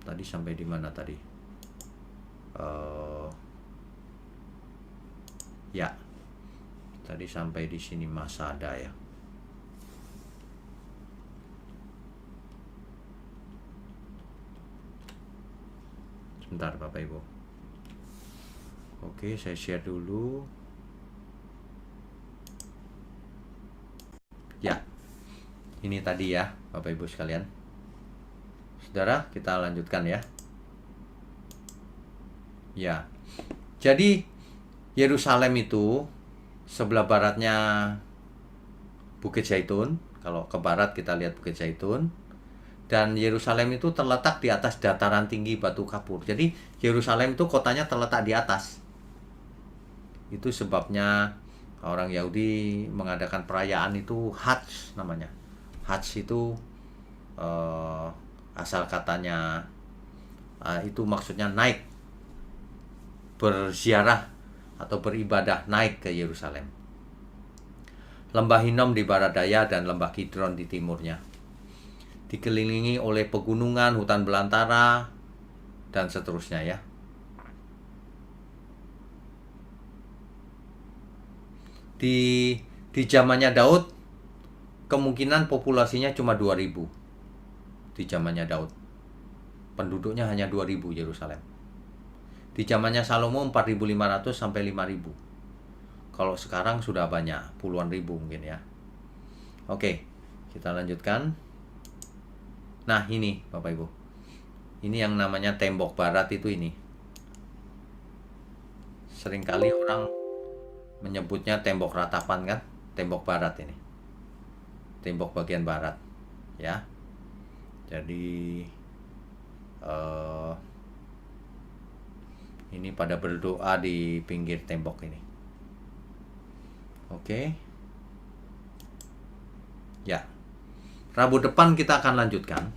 Tadi sampai di mana tadi? Ya, tadi sampai di sini Masada ya. Sebentar Bapak Ibu. Oke, saya share dulu. Ya, ini tadi ya Bapak Ibu sekalian. Saudara, kita lanjutkan ya. Ya, jadi Yerusalem itu sebelah baratnya Bukit Zaitun. Kalau ke barat kita lihat Bukit Zaitun. Dan Yerusalem itu terletak di atas dataran tinggi batu kapur. Jadi Yerusalem itu kotanya terletak di atas. Itu sebabnya orang Yahudi mengadakan perayaan itu Hajj namanya. Hajj itu asal katanya Itu maksudnya naik, berziarah atau beribadah naik ke Yerusalem. Lembah Hinnom di barat daya dan lembah Kidron di timurnya. Dikelilingi oleh pegunungan, hutan belantara, dan seterusnya ya. Di zamannya Daud, kemungkinan populasinya cuma 2000. Di zamannya Daud, penduduknya hanya 2000 Yerusalem. Di zamannya Salomo 4500 sampai 5000. Kalau sekarang sudah banyak, puluhan ribu mungkin ya. Oke, kita lanjutkan. Nah ini Bapak Ibu, ini yang namanya tembok barat itu ini. Seringkali orang menyebutnya tembok ratapan kan, tembok barat ini. Tembok bagian barat ya. Jadi ini pada berdoa di pinggir tembok ini. Oke. Ya. Rabu depan kita akan lanjutkan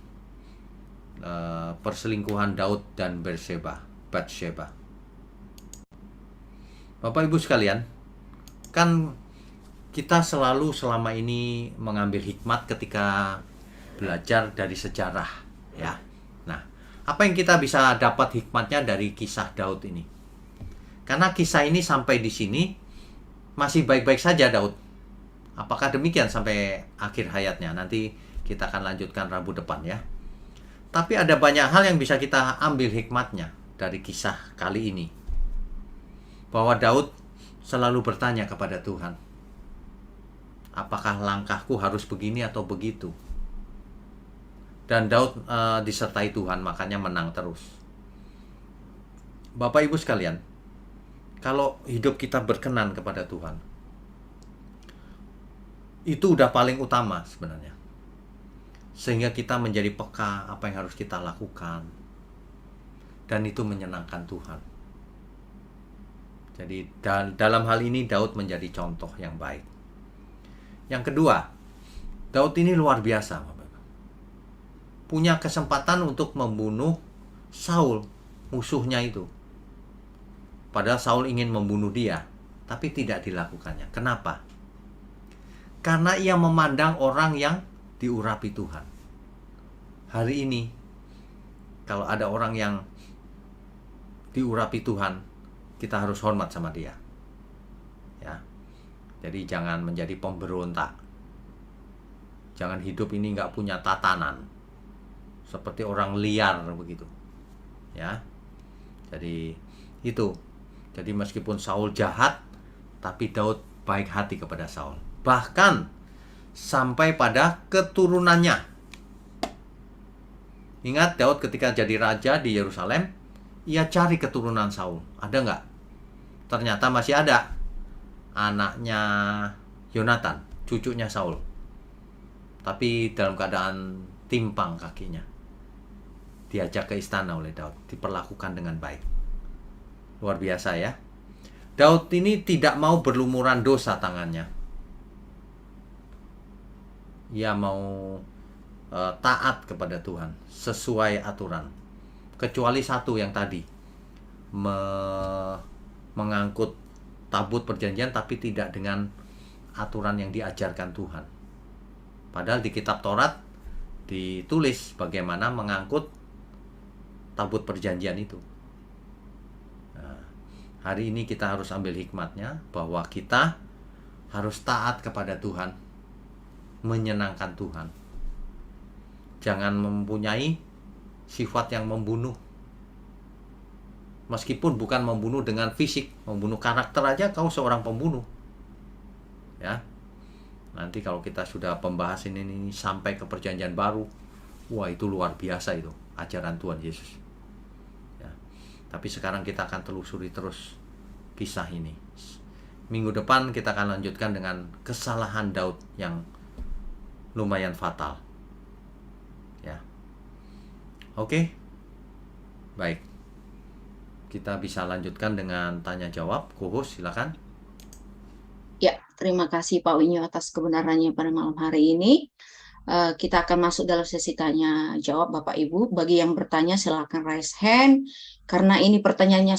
perselingkuhan Daud dan Batsheba. Bapak Ibu sekalian, kan kita selalu selama ini mengambil hikmat ketika belajar dari sejarah ya. Nah, apa yang kita bisa dapat hikmatnya dari kisah Daud ini? Karena kisah ini sampai di sini masih baik-baik saja Daud. Apakah demikian sampai akhir hayatnya? Nanti kita akan lanjutkan Rabu depan ya. Tapi ada banyak hal yang bisa kita ambil hikmatnya dari kisah kali ini. Bahwa Daud selalu bertanya kepada Tuhan, apakah langkahku harus begini atau begitu? Dan Daud disertai Tuhan, makanya menang terus. Bapak Ibu sekalian, kalau hidup kita berkenan kepada Tuhan, itu udah paling utama sebenarnya. Sehingga kita menjadi peka apa yang harus kita lakukan. Dan itu menyenangkan Tuhan. Jadi dalam hal ini Daud menjadi contoh yang baik. Yang kedua, Daud ini luar biasa. Punya kesempatan untuk membunuh Saul, musuhnya itu. Padahal Saul ingin membunuh dia, tapi tidak dilakukannya. Kenapa? Karena ia memandang orang yang diurapi Tuhan. Hari ini, kalau ada orang yang diurapi Tuhan, kita harus hormat sama dia. Ya. Jadi jangan menjadi pemberontak. Jangan hidup ini nggak punya tatanan. Seperti orang liar begitu. Ya. Jadi itu. Jadi meskipun Saul jahat, tapi Daud baik hati kepada Saul. Bahkan sampai pada keturunannya. Ingat Daud ketika jadi raja di Yerusalem, ia cari keturunan Saul. Ada nggak? Ternyata masih ada. Anaknya Yonatan, cucunya Saul. Tapi dalam keadaan timpang kakinya. Diajak ke istana oleh Daud, diperlakukan dengan baik. Luar biasa ya. Daud ini tidak mau berlumuran dosa tangannya. Ia mau taat kepada Tuhan sesuai aturan. Kecuali satu yang tadi, mengangkut tabut perjanjian tapi tidak dengan aturan yang diajarkan Tuhan. Padahal di kitab Taurat ditulis bagaimana mengangkut tabut perjanjian itu. Nah, hari ini kita harus ambil hikmatnya bahwa kita harus taat kepada Tuhan, menyenangkan Tuhan. Jangan mempunyai sifat yang membunuh. Meskipun bukan membunuh dengan fisik, membunuh karakter aja kau seorang pembunuh. Ya. Nanti kalau kita sudah pembahasan ini sampai ke perjanjian baru, wah itu luar biasa itu ajaran Tuhan Yesus. Ya. Tapi sekarang kita akan telusuri terus kisah ini. Minggu depan kita akan lanjutkan dengan kesalahan Daud yang lumayan fatal. Ya. Oke. Baik. Kita bisa lanjutkan dengan tanya jawab. Co-host silakan. Ya, terima kasih Pak Winyo atas kebenarannya pada malam hari ini. Kita akan masuk dalam sesi tanya jawab Bapak Ibu. Bagi yang bertanya silakan raise hand. Karena ini pertanyaannya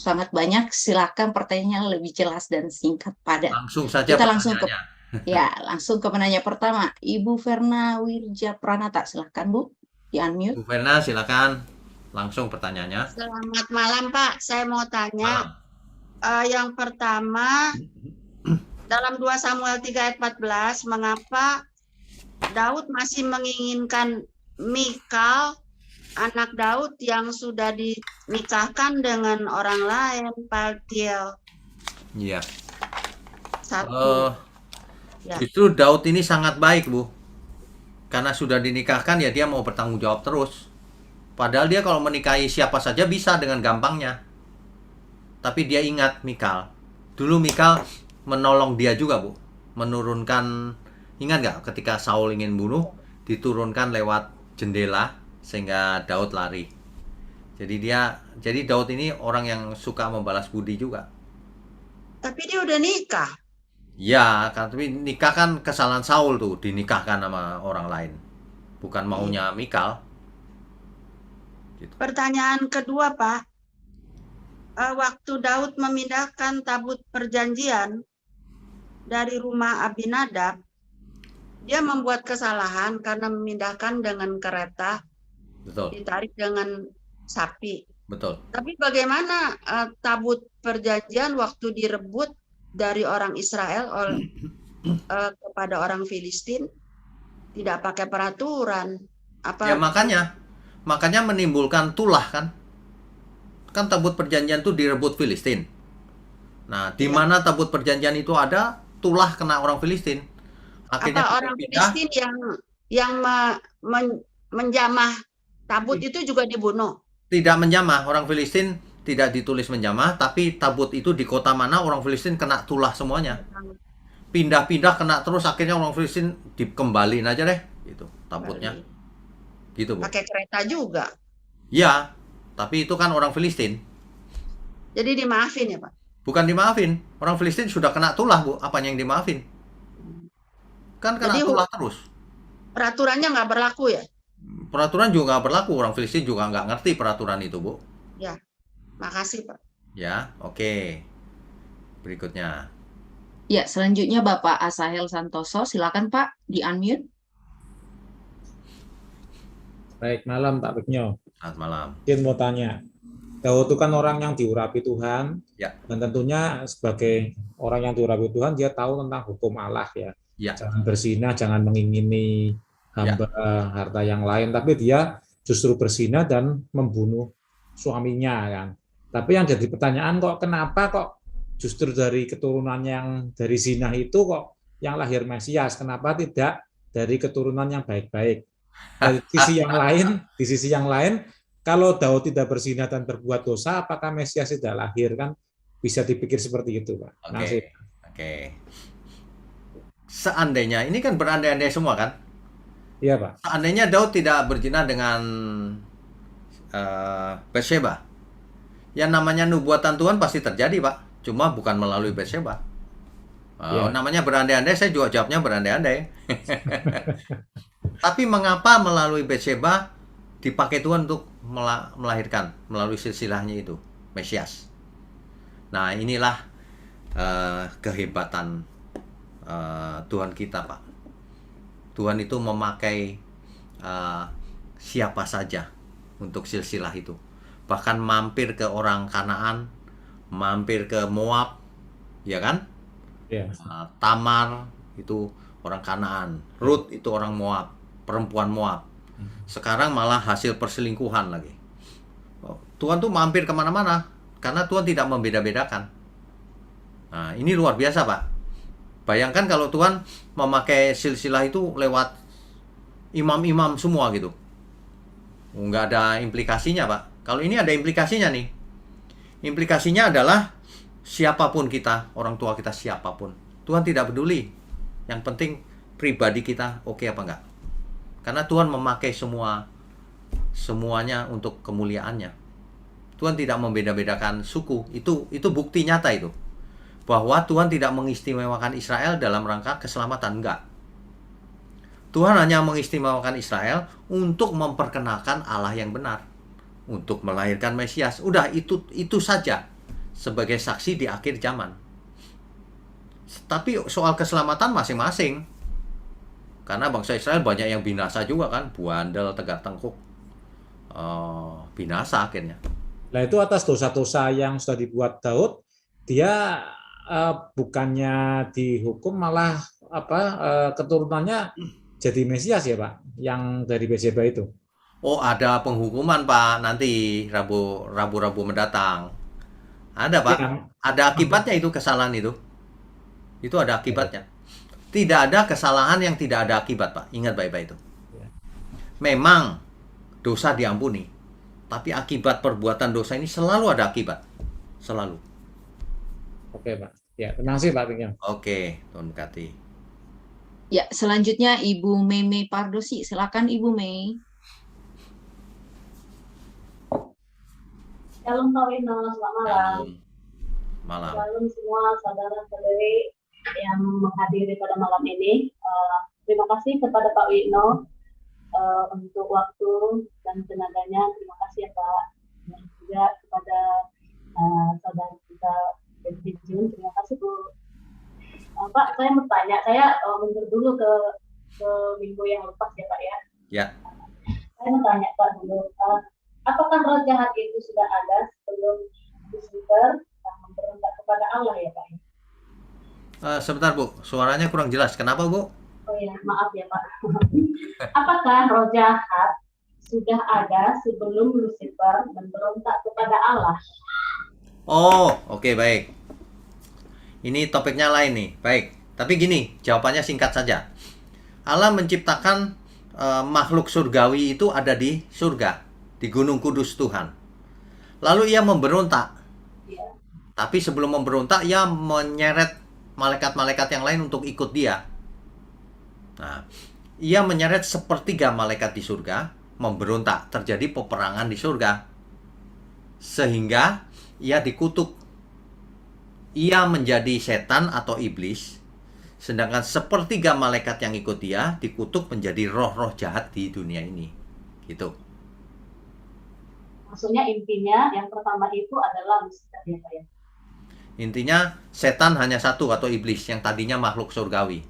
sangat banyak, silakan pertanyaannya lebih jelas dan singkat padat. Langsung saja Kita langsung ke pertanyaannya. langsung ke penanya pertama. Ibu Verna Wirja Pranata, silakan Bu, di unmute. Bu Verna, silakan. Langsung pertanyaannya. Selamat malam, Pak. Saya mau tanya, Malam. yang pertama, dalam 2 Samuel 3 ayat 14, mengapa Daud masih menginginkan Mikal, anak Daud yang sudah dinikahkan dengan orang lain, Paltiel? Iya. Satu. Ya. Justru Daud ini sangat baik, Bu. Karena sudah dinikahkan ya dia mau bertanggung jawab terus. Padahal dia kalau menikahi siapa saja bisa dengan gampangnya. Tapi dia ingat Mikal. Dulu Mikal menolong dia juga, Bu. Menurunkan, ingat nggak ketika Saul ingin bunuh, diturunkan lewat jendela sehingga Daud lari. Jadi Daud ini orang yang suka membalas budi juga. Tapi dia udah nikah. Ya, kan tapi nikah kan kesalahan Saul tuh, dinikahkan sama orang lain. Bukan maunya Mikal. Gitu. Pertanyaan kedua, Pak. Waktu Daud memindahkan tabut perjanjian dari rumah Abinadab, dia membuat kesalahan karena memindahkan dengan kereta, Betul. ditarik dengan sapi. Betul. Tapi bagaimana tabut perjanjian waktu direbut dari orang Israel kepada orang Filistin tidak pakai peraturan? Ya makanya menimbulkan tulah kan. Kan tabut perjanjian itu direbut Filistin. Nah, di mana tabut perjanjian itu ada, tulah kena orang Filistin. Akhirnya apa orang pindah. Filistin yang menjamah tabut itu juga dibunuh? Tidak menjamah, orang Filistin tidak ditulis menjamah, tapi tabut itu di kota mana orang Filistin kena tulah semuanya. Pindah-pindah kena terus, akhirnya orang Filistin dikembalin aja deh, gitu tabutnya. Gitu, Bu. Pakai kereta juga. Ya, tapi itu kan orang Filistin. Jadi dimaafin ya, Pak? Bukan dimaafin, orang Filistin sudah kena tulah, Bu. Apanya yang dimaafin? Kan kena Jadi tulah terus. peraturannya nggak berlaku ya? Peraturan juga nggak berlaku, orang Filistin juga nggak ngerti peraturan itu, Bu. Ya, makasih Pak. Ya, oke. Berikutnya. Ya, selanjutnya Bapak Asahel Santoso, silakan Pak, di unmute. Baik, malam Pak Beknyo. Selamat malam. Mungkin mau tanya, Daud itu kan orang yang diurapi Tuhan, Ya. dan tentunya sebagai orang yang diurapi Tuhan, dia tahu tentang hukum Allah ya. Ya. Jangan berzinah, jangan mengingini hamba harta yang lain, tapi dia justru berzinah dan membunuh suaminya kan. Tapi yang jadi pertanyaan kenapa justru dari keturunan yang dari zina itu yang lahir Mesias, kenapa tidak dari keturunan yang baik-baik? Di sisi yang lain, kalau Daud tidak berzina dan berbuat dosa, apakah Mesias tidak lahir kan? Bisa dipikir seperti itu, Pak. Oke. Seandainya, ini kan berandai-andai semua kan? Iya, Pak. Seandainya Daud tidak berzina dengan Bathsheba, yang namanya nubuatan Tuhan pasti terjadi, Pak. Cuma bukan melalui Bathsheba. Namanya berandai-andai, saya juga jawabnya berandai-andai. Tapi mengapa melalui Bathsheba dipakai Tuhan untuk melahirkan melalui silsilahnya itu, Mesias. Nah, inilah kehebatan Tuhan kita, Pak. Tuhan itu memakai siapa saja untuk silsilah itu. Bahkan mampir ke orang Kanaan, mampir ke Moab, ya kan? Tamar itu orang Kanaan, Ruth itu orang Moab, perempuan Moab. Sekarang malah hasil perselingkuhan lagi. Tuhan tuh mampir kemana-mana karena Tuhan tidak membeda-bedakan. Nah, ini luar biasa, Pak. Bayangkan kalau Tuhan memakai silsilah itu lewat imam-imam semua gitu. Nggak ada implikasinya, Pak. Kalau ini ada implikasinya nih. Implikasinya adalah siapapun kita, orang tua kita siapapun, Tuhan tidak peduli. Yang penting pribadi kita oke apa enggak. Karena Tuhan memakai semuanya untuk kemuliaannya. Tuhan tidak membeda-bedakan suku. Itu bukti nyata itu. Bahwa Tuhan tidak mengistimewakan Israel dalam rangka keselamatan, enggak. Tuhan hanya mengistimewakan Israel untuk memperkenalkan Allah yang benar, untuk melahirkan Mesias. Udah, itu saja sebagai saksi di akhir zaman. Tapi soal keselamatan masing-masing. Karena bangsa Israel banyak yang binasa juga kan, buandel, tegak tengkuk. Binasa akhirnya. Nah itu atas dosa-dosa yang sudah dibuat Daud, dia bukannya dihukum malah keturunannya jadi Mesias ya Pak, yang dari Betseba itu. Oh, ada penghukuman Pak nanti Rabu mendatang. Ada Pak, Ya, ada akibatnya itu kesalahan itu. Itu ada akibatnya. Tidak ada kesalahan yang tidak ada akibat Pak. Ingat baik-baik itu. Ya. Memang dosa diampuni, tapi akibat perbuatan dosa ini selalu ada akibat. Selalu. Oke Pak. Ya, terima kasih Pak Tinggal. Oke, Tuhan berkati. Ya, selanjutnya Ibu Mei Pardosi. Silakan Ibu Mei. Shalom Pak Wino, selamat malam. Malam. Shalom semua saudara-saudari yang menghadiri pada malam ini. Terima kasih kepada Pak Wino untuk waktu dan tenaganya. Terima kasih ya Pak. Dan juga kepada saudara kita dari Jun. Terima kasih Bu. Pak, saya mau tanya. Saya mundur dulu ke minggu yang lepas ya Pak ya. Ya. Saya mau tanya Pak dulu. Apakah roh jahat itu sudah ada sebelum Lucifer memberontak kepada Allah ya Pak? Sebentar Bu, suaranya kurang jelas. Kenapa Bu? Oh ya, maaf ya Pak. Apakah roh jahat sudah ada sebelum Lucifer memberontak kepada Allah? Oh, oke, baik. Ini topiknya lain nih. Baik. Tapi gini, jawabannya singkat saja. Allah menciptakan makhluk surgawi itu ada di surga, di Gunung Kudus Tuhan. Lalu ia memberontak. Ya. Tapi sebelum memberontak, ia menyeret malaikat-malaikat yang lain untuk ikut dia. Nah, ia menyeret sepertiga malaikat di surga, memberontak. Terjadi peperangan di surga. Sehingga ia dikutuk. Ia menjadi setan atau iblis. Sedangkan sepertiga malaikat yang ikut dia dikutuk menjadi roh-roh jahat di dunia ini. Gitu. Maksudnya intinya yang pertama itu adalah Lucifer ya Pak ya? Intinya setan hanya satu atau iblis yang tadinya makhluk surgawi.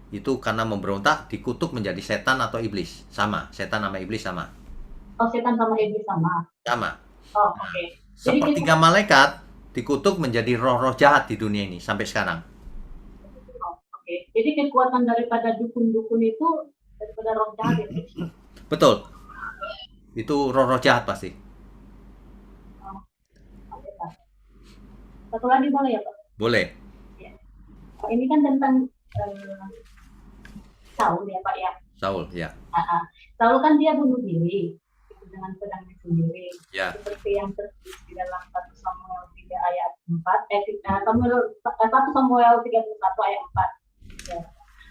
Itu karena memberontak dikutuk menjadi setan atau iblis. Sama, setan sama iblis sama. Oh, setan sama iblis sama? Sama. Oh, oke. Jadi Sepertiga malaikat dikutuk menjadi roh-roh jahat di dunia ini sampai sekarang. oke. Jadi kekuatan daripada dukun-dukun itu daripada roh jahat ya Pak? Betul. Itu roh-roh jahat pasti. Oke Pak. Satu lagi boleh ya Pak? Boleh. Pak, ini kan tentang Saul ya Pak ya. Saul, ya. Saul kan dia bunuh diri dengan pedangnya sendiri. Ya. Seperti yang tertulis di dalam 1 Samuel 3 ayat 4, 1 Samuel 31 ayat 4. Ya.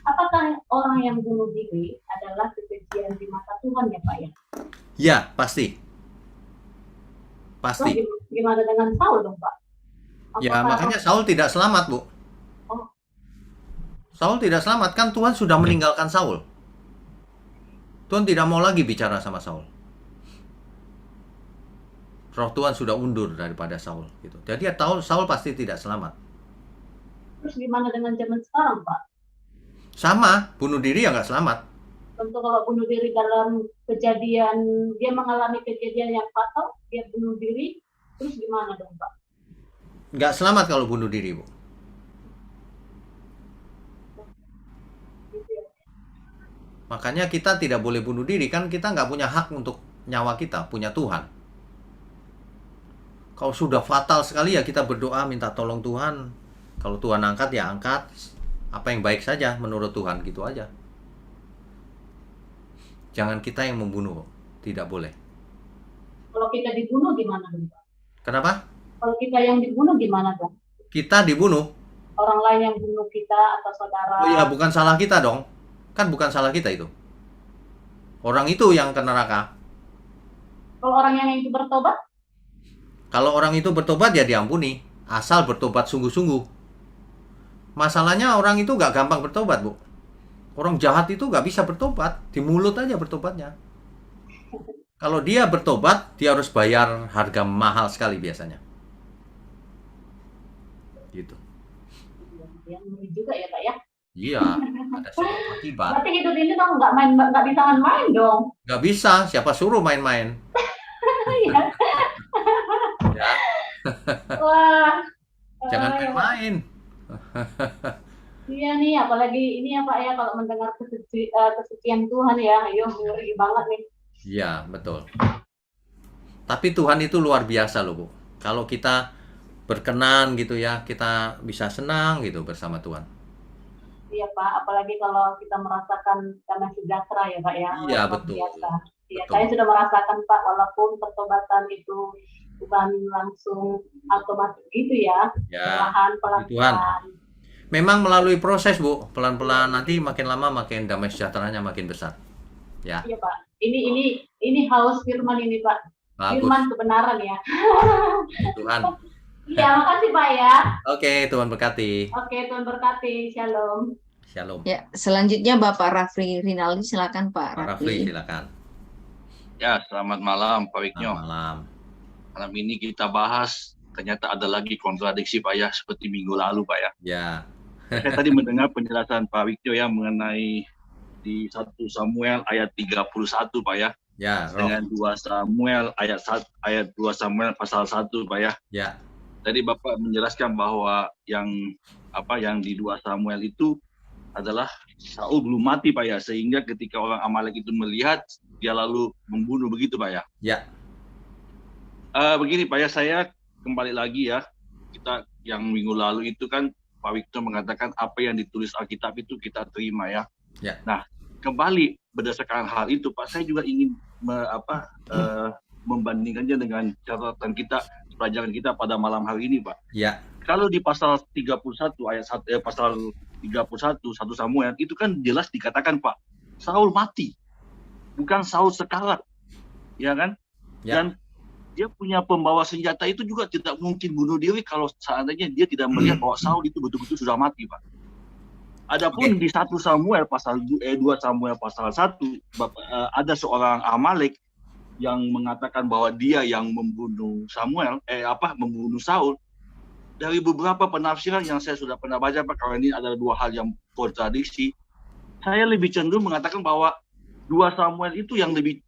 Apakah orang yang bunuh diri adalah kekejian di mata Tuhan ya Pak ya? Ya, pasti. Terus Pasti. gimana dengan Saul dong Pak? Ya, Apakah makanya Saul tidak selamat, Bu. Oh. Saul tidak selamat, kan Tuhan sudah meninggalkan Saul. Tuhan tidak mau lagi bicara sama Saul. Roh Tuhan sudah undur daripada Saul gitu. Jadi Saul pasti tidak selamat. terus gimana dengan zaman sekarang Pak? Sama, bunuh diri ya nggak selamat. Tentu kalau bunuh diri dalam kejadian, dia mengalami kejadian yang fatal, dia bunuh diri, terus gimana dong Pak? Nggak selamat kalau bunuh diri, Bu. Gitu ya. Makanya kita tidak boleh bunuh diri, kan kita nggak punya hak untuk nyawa kita, punya Tuhan. Kalau sudah fatal sekali ya kita berdoa minta tolong Tuhan. Kalau Tuhan angkat ya angkat. Apa yang baik saja menurut Tuhan, gitu aja. Jangan kita yang membunuh, tidak boleh. Kalau kita dibunuh gimana dong Pak? Kenapa? Kalau kita yang dibunuh gimana dong? Kita dibunuh. Orang lain yang bunuh kita atau saudara? Oh iya, bukan salah kita dong. Kan bukan salah kita itu. Orang itu yang ke neraka. Kalau orang yang itu bertobat? Kalau orang itu bertobat ya diampuni. Asal bertobat sungguh-sungguh. Masalahnya orang itu gak gampang bertobat, Bu. Orang jahat itu nggak bisa bertobat, di mulut aja bertobatnya. Kalau dia bertobat, dia harus bayar harga mahal sekali biasanya. Gitu. Yang ngeri juga ya Pak ya. Iya, ada sebab akibat. Berarti hidup ini dong nggak bisa main-main dong. Nggak bisa, siapa suruh main-main? Iya. Ya, Wah. jangan main-main. Iya nih, apalagi ini ya Pak ya, kalau mendengar kesucian Tuhan ya, ayo ngeri banget nih. Iya, betul. Tapi Tuhan itu luar biasa loh, Bu. Kalau kita berkenan gitu ya, kita bisa senang gitu bersama Tuhan. Iya Pak, apalagi kalau kita merasakan damai sejahtera ya Pak ya. Iya, luar betul. biasa. Iya, Betul. saya sudah merasakan Pak, walaupun pertobatan itu bukan langsung otomatis gitu ya, Ya, perlahan Tuhan. pelan-pelan. Memang melalui proses, Bu. Pelan-pelan nanti makin lama makin damai sejahteranya makin besar. Ya, Iya Pak, ini haus firman ini Pak, bagus. firman kebenaran ya. Tuhan. Iya, makasih Pak ya. Oke, Tuhan berkati. Oke, Tuhan berkati, shalom. Shalom. Ya, selanjutnya Bapak Rafli Rinaldi, silakan Pak Pak Rafli, Rafli. silakan. Ya, selamat malam Pak Wiknyo. Selamat malam. Malam ini kita bahas, ternyata ada lagi kontradiksi Pak ya, seperti minggu lalu Pak ya. Ya, Saya tadi mendengar penjelasan Pak Wiknyo ya mengenai di 1 Samuel ayat 31 Pak ya, ya, Roh. dengan 2 Samuel ayat 2 Samuel pasal 1 Pak ya. Ya, Tadi Bapak menjelaskan bahwa yang di 2 Samuel itu adalah Saul belum mati Pak ya, sehingga ketika orang Amalek itu melihat, dia lalu membunuh begitu Pak ya. ya, Begini Pak ya, saya kembali lagi ya, kita yang minggu lalu itu kan Pak Wiktor mengatakan apa yang ditulis Alkitab itu kita terima ya. Ya. Nah, kembali berdasarkan hal itu Pak, saya juga ingin membandingkannya dengan catatan kita, pelajaran kita pada malam hari ini Pak. ya, Kalau di pasal 31 ayat 1, pasal 31 1 Samuel itu kan jelas dikatakan Pak, Saul mati, bukan Saul sekarat, ya kan? Ya. Dan dia punya pembawa senjata itu juga tidak mungkin bunuh diri kalau seandainya dia tidak melihat bahwa Saul itu betul-betul sudah mati, Pak. Adapun di 1 Samuel pasal 2 Samuel pasal 1 ada seorang Amalek yang mengatakan bahwa dia yang membunuh membunuh Saul. Dari beberapa penafsiran yang saya sudah pernah baca Pak, karena ini adalah dua hal yang kontradiksi, saya lebih cenderung mengatakan bahwa 2 Samuel itu yang lebih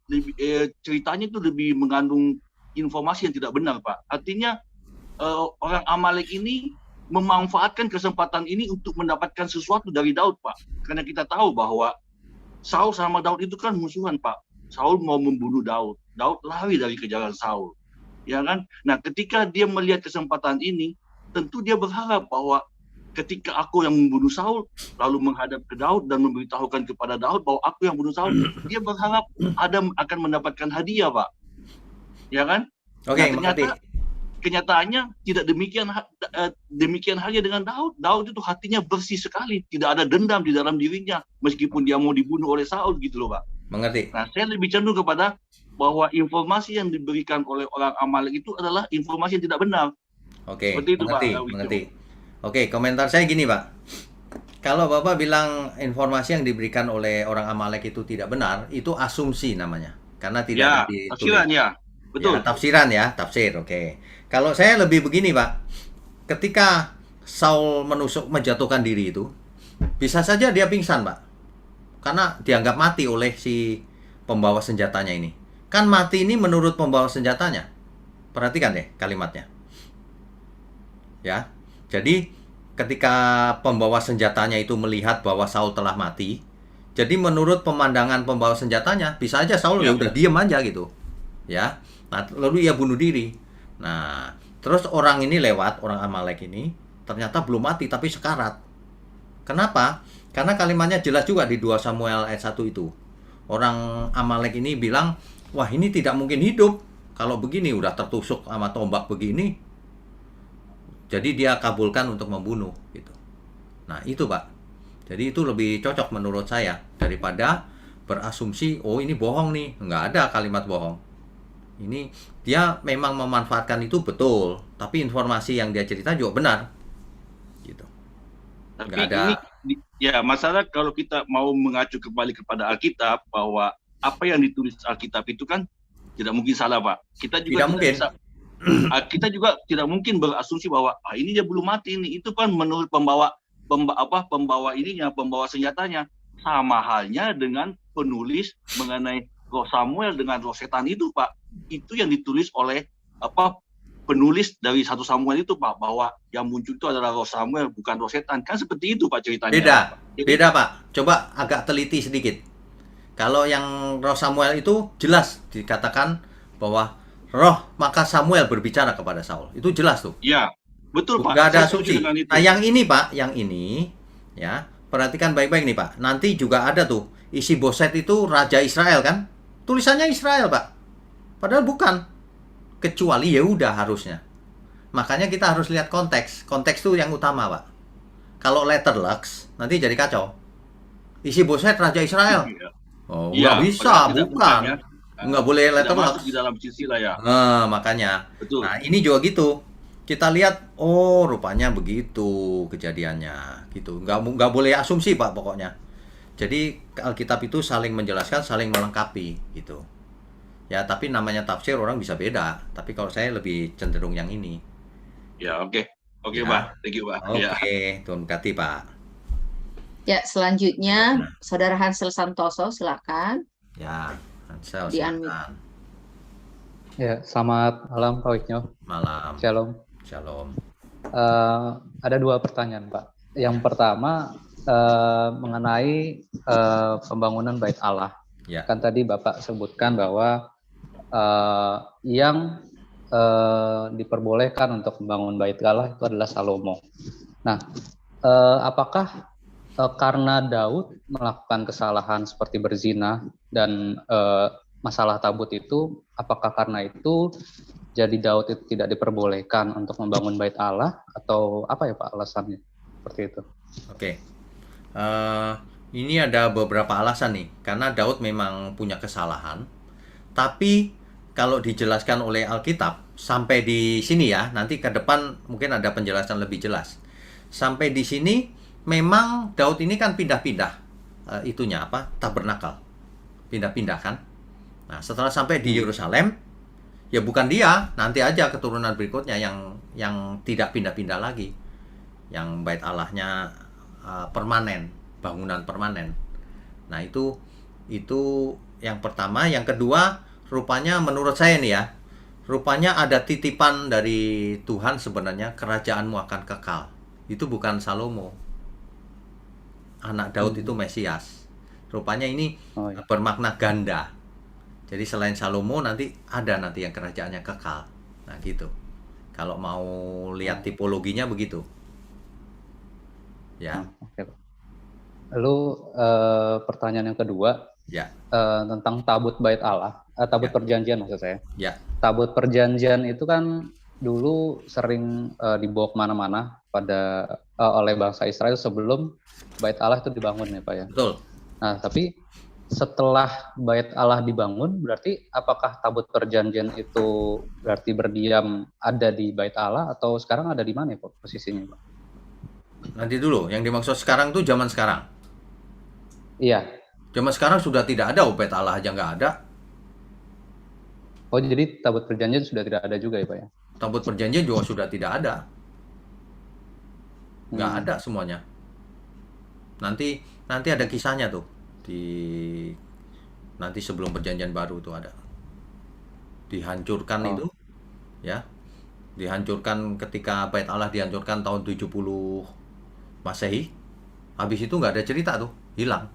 ceritanya itu lebih mengandung informasi yang tidak benar Pak. Artinya orang Amalek ini memanfaatkan kesempatan ini untuk mendapatkan sesuatu dari Daud Pak. Karena kita tahu bahwa Saul sama Daud itu kan musuhan Pak. Saul mau membunuh Daud. Daud lari dari kejaran Saul. Ya kan? Nah, ketika dia melihat kesempatan ini, tentu dia berharap bahwa ketika aku yang membunuh Saul, lalu menghadap ke Daud dan memberitahukan kepada Daud bahwa aku yang membunuh Saul, dia berharap Adam akan mendapatkan hadiah, Pak. Ya kan? Oke, Nah, mengerti. kenyataannya tidak demikian halnya dengan Daud. Daud itu hatinya bersih sekali, tidak ada dendam di dalam dirinya, meskipun dia mau dibunuh oleh Saul gitu loh, Pak. Mengerti. Nah, saya lebih cenderung kepada bahwa informasi yang diberikan oleh orang Amalek itu adalah informasi yang tidak benar. Oke, Seperti itu, mengerti, Pak. mengerti. Oke, komentar saya gini, Pak. Kalau Bapak bilang informasi yang diberikan oleh orang Amalek itu tidak benar, itu asumsi namanya. Karena tidak Ya, ditulis. tafsiran ya. Betul. Ya, tafsiran ya, tafsir. Oke. Kalau saya lebih begini, Pak. Ketika Saul menjatuhkan diri itu, bisa saja dia pingsan, Pak. Karena dianggap mati oleh si pembawa senjatanya ini. Kan mati ini menurut pembawa senjatanya. Perhatikan deh kalimatnya. Ya. Jadi ketika pembawa senjatanya itu melihat bahwa Saul telah mati, jadi menurut pemandangan pembawa senjatanya, bisa aja Saul ya udah diem aja gitu. Ya. Nah, lalu ia bunuh diri. Nah, terus orang ini lewat, orang Amalek ini ternyata belum mati tapi sekarat. Kenapa? Karena kalimatnya jelas juga di 2 Samuel ayat 1 itu. Orang Amalek ini bilang, wah ini tidak mungkin hidup kalau begini, udah tertusuk sama tombak begini. Jadi dia kabulkan untuk membunuh gitu. Nah itu Pak. Jadi itu lebih cocok menurut saya daripada berasumsi, oh ini bohong nih. Nggak ada kalimat bohong. Ini dia memang memanfaatkan itu betul, tapi informasi yang dia cerita juga benar. Gitu. Tapi Nggak ada. Ya, masalah kalau kita mau mengacu kembali kepada Alkitab bahwa apa yang ditulis Alkitab itu kan tidak mungkin salah, Pak. Kita juga Tidak mungkin. bisa kita juga tidak mungkin berasumsi bahwa ini dia belum mati nih. Itu kan menurut pembawa senjatanya. Sama halnya dengan penulis mengenai roh Samuel dengan roh setan itu, Pak. Itu yang ditulis oleh penulis dari 1 Samuel itu, Pak, bahwa yang muncul itu adalah roh Samuel, bukan roh setan. Kan seperti itu, Pak, ceritanya. Beda, Pak. Coba agak teliti sedikit. Kalau yang roh Samuel itu jelas dikatakan bahwa roh maka Samuel berbicara kepada Saul. Itu jelas tuh. Iya, betul, Pak. Nggak ada Saya setuju asumsi. dengan itu. Nah, yang ini, Pak, yang ini, ya, perhatikan baik-baik nih, Pak. Nanti juga ada tuh, isi Boset itu Raja Israel kan? Tulisannya Israel, Pak. Padahal bukan. Kecuali Yehuda harusnya. Makanya kita harus lihat konteks. Konteks itu yang utama, Pak. Kalau letterlux, nanti jadi kacau. Isi Boset Raja Israel. Oh, Iya, nggak bisa, padahal tidak bukan. ya. Nggak boleh Tidak letterlux. masuk di dalam silsilah ya. Nah, makanya. Betul. Nah, ini juga gitu. Kita lihat, oh rupanya begitu kejadiannya. Gitu. Nggak boleh asumsi, Pak, pokoknya. Jadi Alkitab itu saling menjelaskan, saling melengkapi, gitu. Ya, tapi namanya tafsir orang bisa beda. Tapi kalau saya lebih cenderung yang ini. Ya, oke. Oke, Ya. Pak. Thank you, Pak. Oke, Ya. Tuhan berkati, Pak. Ya, selanjutnya Saudara Hansel Santoso, silakan. Ya, Hansel, Di-unmute. silakan. Ya, selamat malam Pak Wiknyo. Malam. Shalom. Shalom. Ada 2 pertanyaan, Pak. Yang pertama mengenai pembangunan Bait Allah. Ya. Kan tadi Bapak sebutkan bahwa yang diperbolehkan untuk membangun Bait Allah itu adalah Salomo. Nah, apakah karena Daud melakukan kesalahan seperti berzina dan masalah tabut itu, apakah karena itu jadi Daud itu tidak diperbolehkan untuk membangun Bait Allah, atau apa ya Pak alasannya seperti itu? Oke. Ini ada beberapa alasan nih, karena Daud memang punya kesalahan. Tapi kalau dijelaskan oleh Alkitab sampai di sini ya, nanti ke depan mungkin ada penjelasan lebih jelas. Sampai di sini memang Daud ini kan pindah-pindah tabernakel. Pindah-pindah kan. Nah, setelah sampai di Yerusalem, ya bukan dia, nanti aja keturunan berikutnya yang tidak pindah-pindah lagi. Yang Bait Allahnya permanen, bangunan permanen. Nah, itu yang pertama. Yang kedua, rupanya menurut saya nih ya, rupanya ada titipan dari Tuhan sebenarnya, kerajaanmu akan kekal. Itu bukan Salomo. Anak Daud itu Mesias. Rupanya ini bermakna ganda. Jadi selain Salomo nanti ada yang kerajaannya kekal. Nah, gitu. Kalau mau lihat tipologinya begitu. Ya. Oke, Pak. Lalu pertanyaan yang kedua, Ya. tentang tabut Bait Allah, tabut Ya. perjanjian maksud saya. Ya. Tabut perjanjian itu kan dulu sering dibawa kemana-mana oleh bangsa Israel sebelum Bait Allah itu dibangun ya Pak ya. Betul. Nah, tapi setelah Bait Allah dibangun, berarti apakah tabut perjanjian itu berarti berdiam ada di Bait Allah, atau sekarang ada di mana ya Pak posisinya Pak? Nanti dulu, yang dimaksud sekarang tuh zaman sekarang. Iya. Zaman sekarang sudah tidak ada, Bait Allah aja nggak ada. Oh, jadi tabut perjanjian sudah tidak ada juga ya Pak ya? Tabut perjanjian juga sudah tidak ada. Nggak ada semuanya. Nanti ada kisahnya tuh. Nanti sebelum perjanjian baru tuh ada. Dihancurkan itu. Ya. Dihancurkan ketika Bait Allah dihancurkan tahun 70 Masehi. Habis itu nggak ada cerita tuh. Hilang.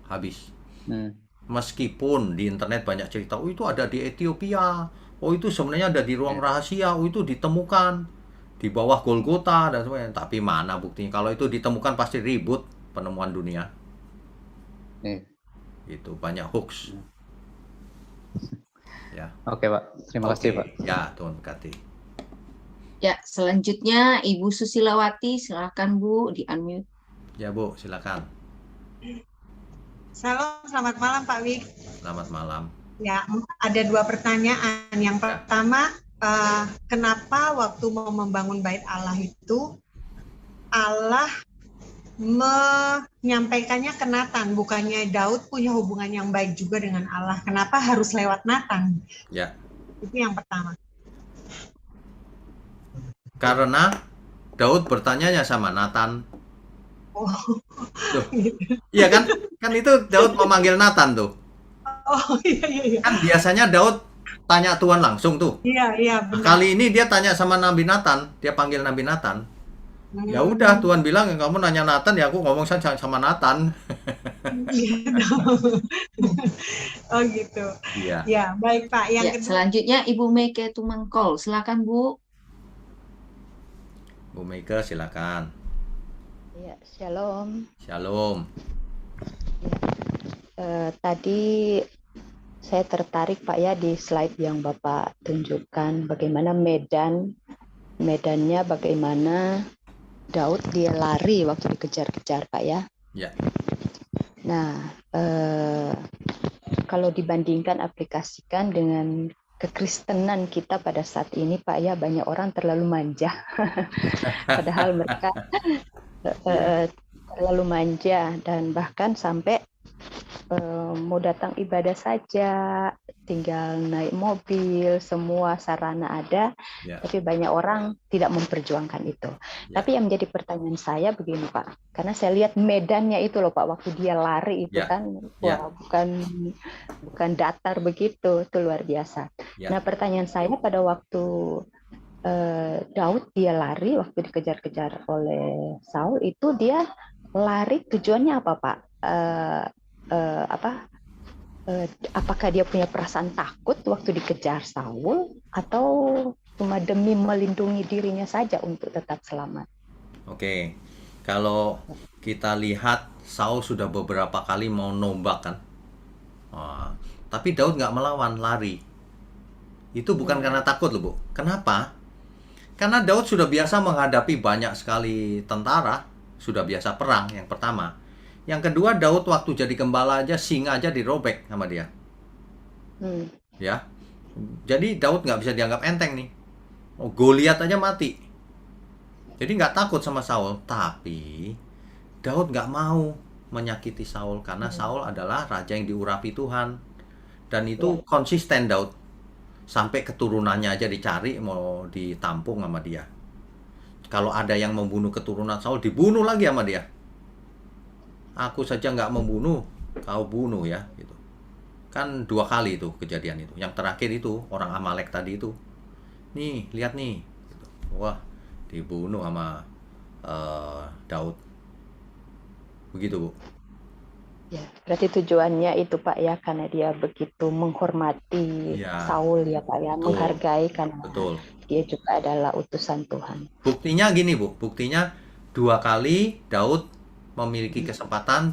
Habis. Meskipun di internet banyak cerita, oh itu ada di Ethiopia, oh itu sebenarnya ada di ruang rahasia, oh itu ditemukan di bawah Golgota dan sebagainya. Tapi mana buktinya? Kalau itu ditemukan pasti ribut penemuan dunia. Itu banyak hoax. Ya. Oke Pak, terima kasih Pak. Ya, Tuhan berkati. Ya, selanjutnya Ibu Susilawati, silakan Bu, di-unmute. Ya Bu, silakan. Salam, selamat malam Pak Wik. Selamat malam. Ya, ada 2 pertanyaan. Yang pertama, kenapa waktu mau membangun Bait Allah itu Allah menyampaikannya ke Nathan, bukannya Daud punya hubungan yang baik juga dengan Allah. Kenapa harus lewat Nathan? Ya, Itu yang pertama. karena Daud bertanyanya sama Nathan. Oh, Loh, gitu. iya kan? Kan itu Daud memanggil Nathan tuh. Oh, iya. Kan biasanya Daud tanya Tuhan langsung tuh. Iya, benar. Kali ini dia tanya sama Nabi Nathan, dia panggil Nabi Nathan. Ya udah, Tuhan bilang kamu nanya Nathan, ya aku ngomong saja sama Nathan. Oh gitu. Iya. Ya, baik Pak. Yang Ya, kedua, selanjutnya Ibu Meike Tumengkol. Silakan Bu. Bu Meike silakan. Ya, shalom. Shalom. Tadi saya tertarik Pak ya di slide yang Bapak tunjukkan bagaimana medannya bagaimana Daud dia lari waktu dikejar-kejar Pak ya. Ya. Nah, kalau dibandingkan aplikasikan dengan kekristenan kita pada saat ini Pak ya, banyak orang terlalu manja. Padahal mereka terlalu manja dan bahkan sampai mau datang ibadah saja, tinggal naik mobil, semua sarana ada, Ya. tapi banyak orang tidak memperjuangkan itu. Ya. Tapi yang menjadi pertanyaan saya begini Pak, karena saya lihat medannya itu loh Pak, waktu dia lari itu Ya. kan, Ya. wah bukan datar begitu, itu luar biasa. Ya. Nah pertanyaan saya pada waktu Daud dia lari, waktu dikejar-kejar oleh Saul itu dia lari tujuannya apa Pak? Apakah dia punya perasaan takut waktu dikejar Saul atau cuma demi melindungi dirinya saja untuk tetap selamat? Oke. Kalau kita lihat Saul sudah beberapa kali mau nombak kan. Tapi Daud nggak melawan, lari. Itu bukan karena takut loh Bu. Kenapa? Karena Daud sudah biasa menghadapi banyak sekali tentara, sudah biasa perang yang pertama. Yang kedua, Daud waktu jadi gembala aja, singa aja dirobek sama dia. Ya, jadi Daud nggak bisa dianggap enteng nih. Goliat aja mati. Jadi nggak takut sama Saul. Tapi Daud nggak mau menyakiti Saul karena Saul adalah raja yang diurapi Tuhan. Dan itu konsisten Daud. Sampai keturunannya aja dicari, mau ditampung sama dia. Kalau ada yang membunuh keturunan Saul, dibunuh lagi sama dia. Aku saja nggak membunuh, kau bunuh ya, gitu. Kan 2 kali itu kejadian itu. Yang terakhir itu orang Amalek tadi itu. Nih, lihat nih. Gitu. Wah, dibunuh sama Daud. Begitu Bu. Ya, berarti tujuannya itu Pak ya, karena dia begitu menghormati Ya. Saul ya Pak ya, Betul. menghargai karena Betul. dia juga adalah utusan Tuhan. Buktinya gini Bu, buktinya 2 kali Daud memiliki kesempatan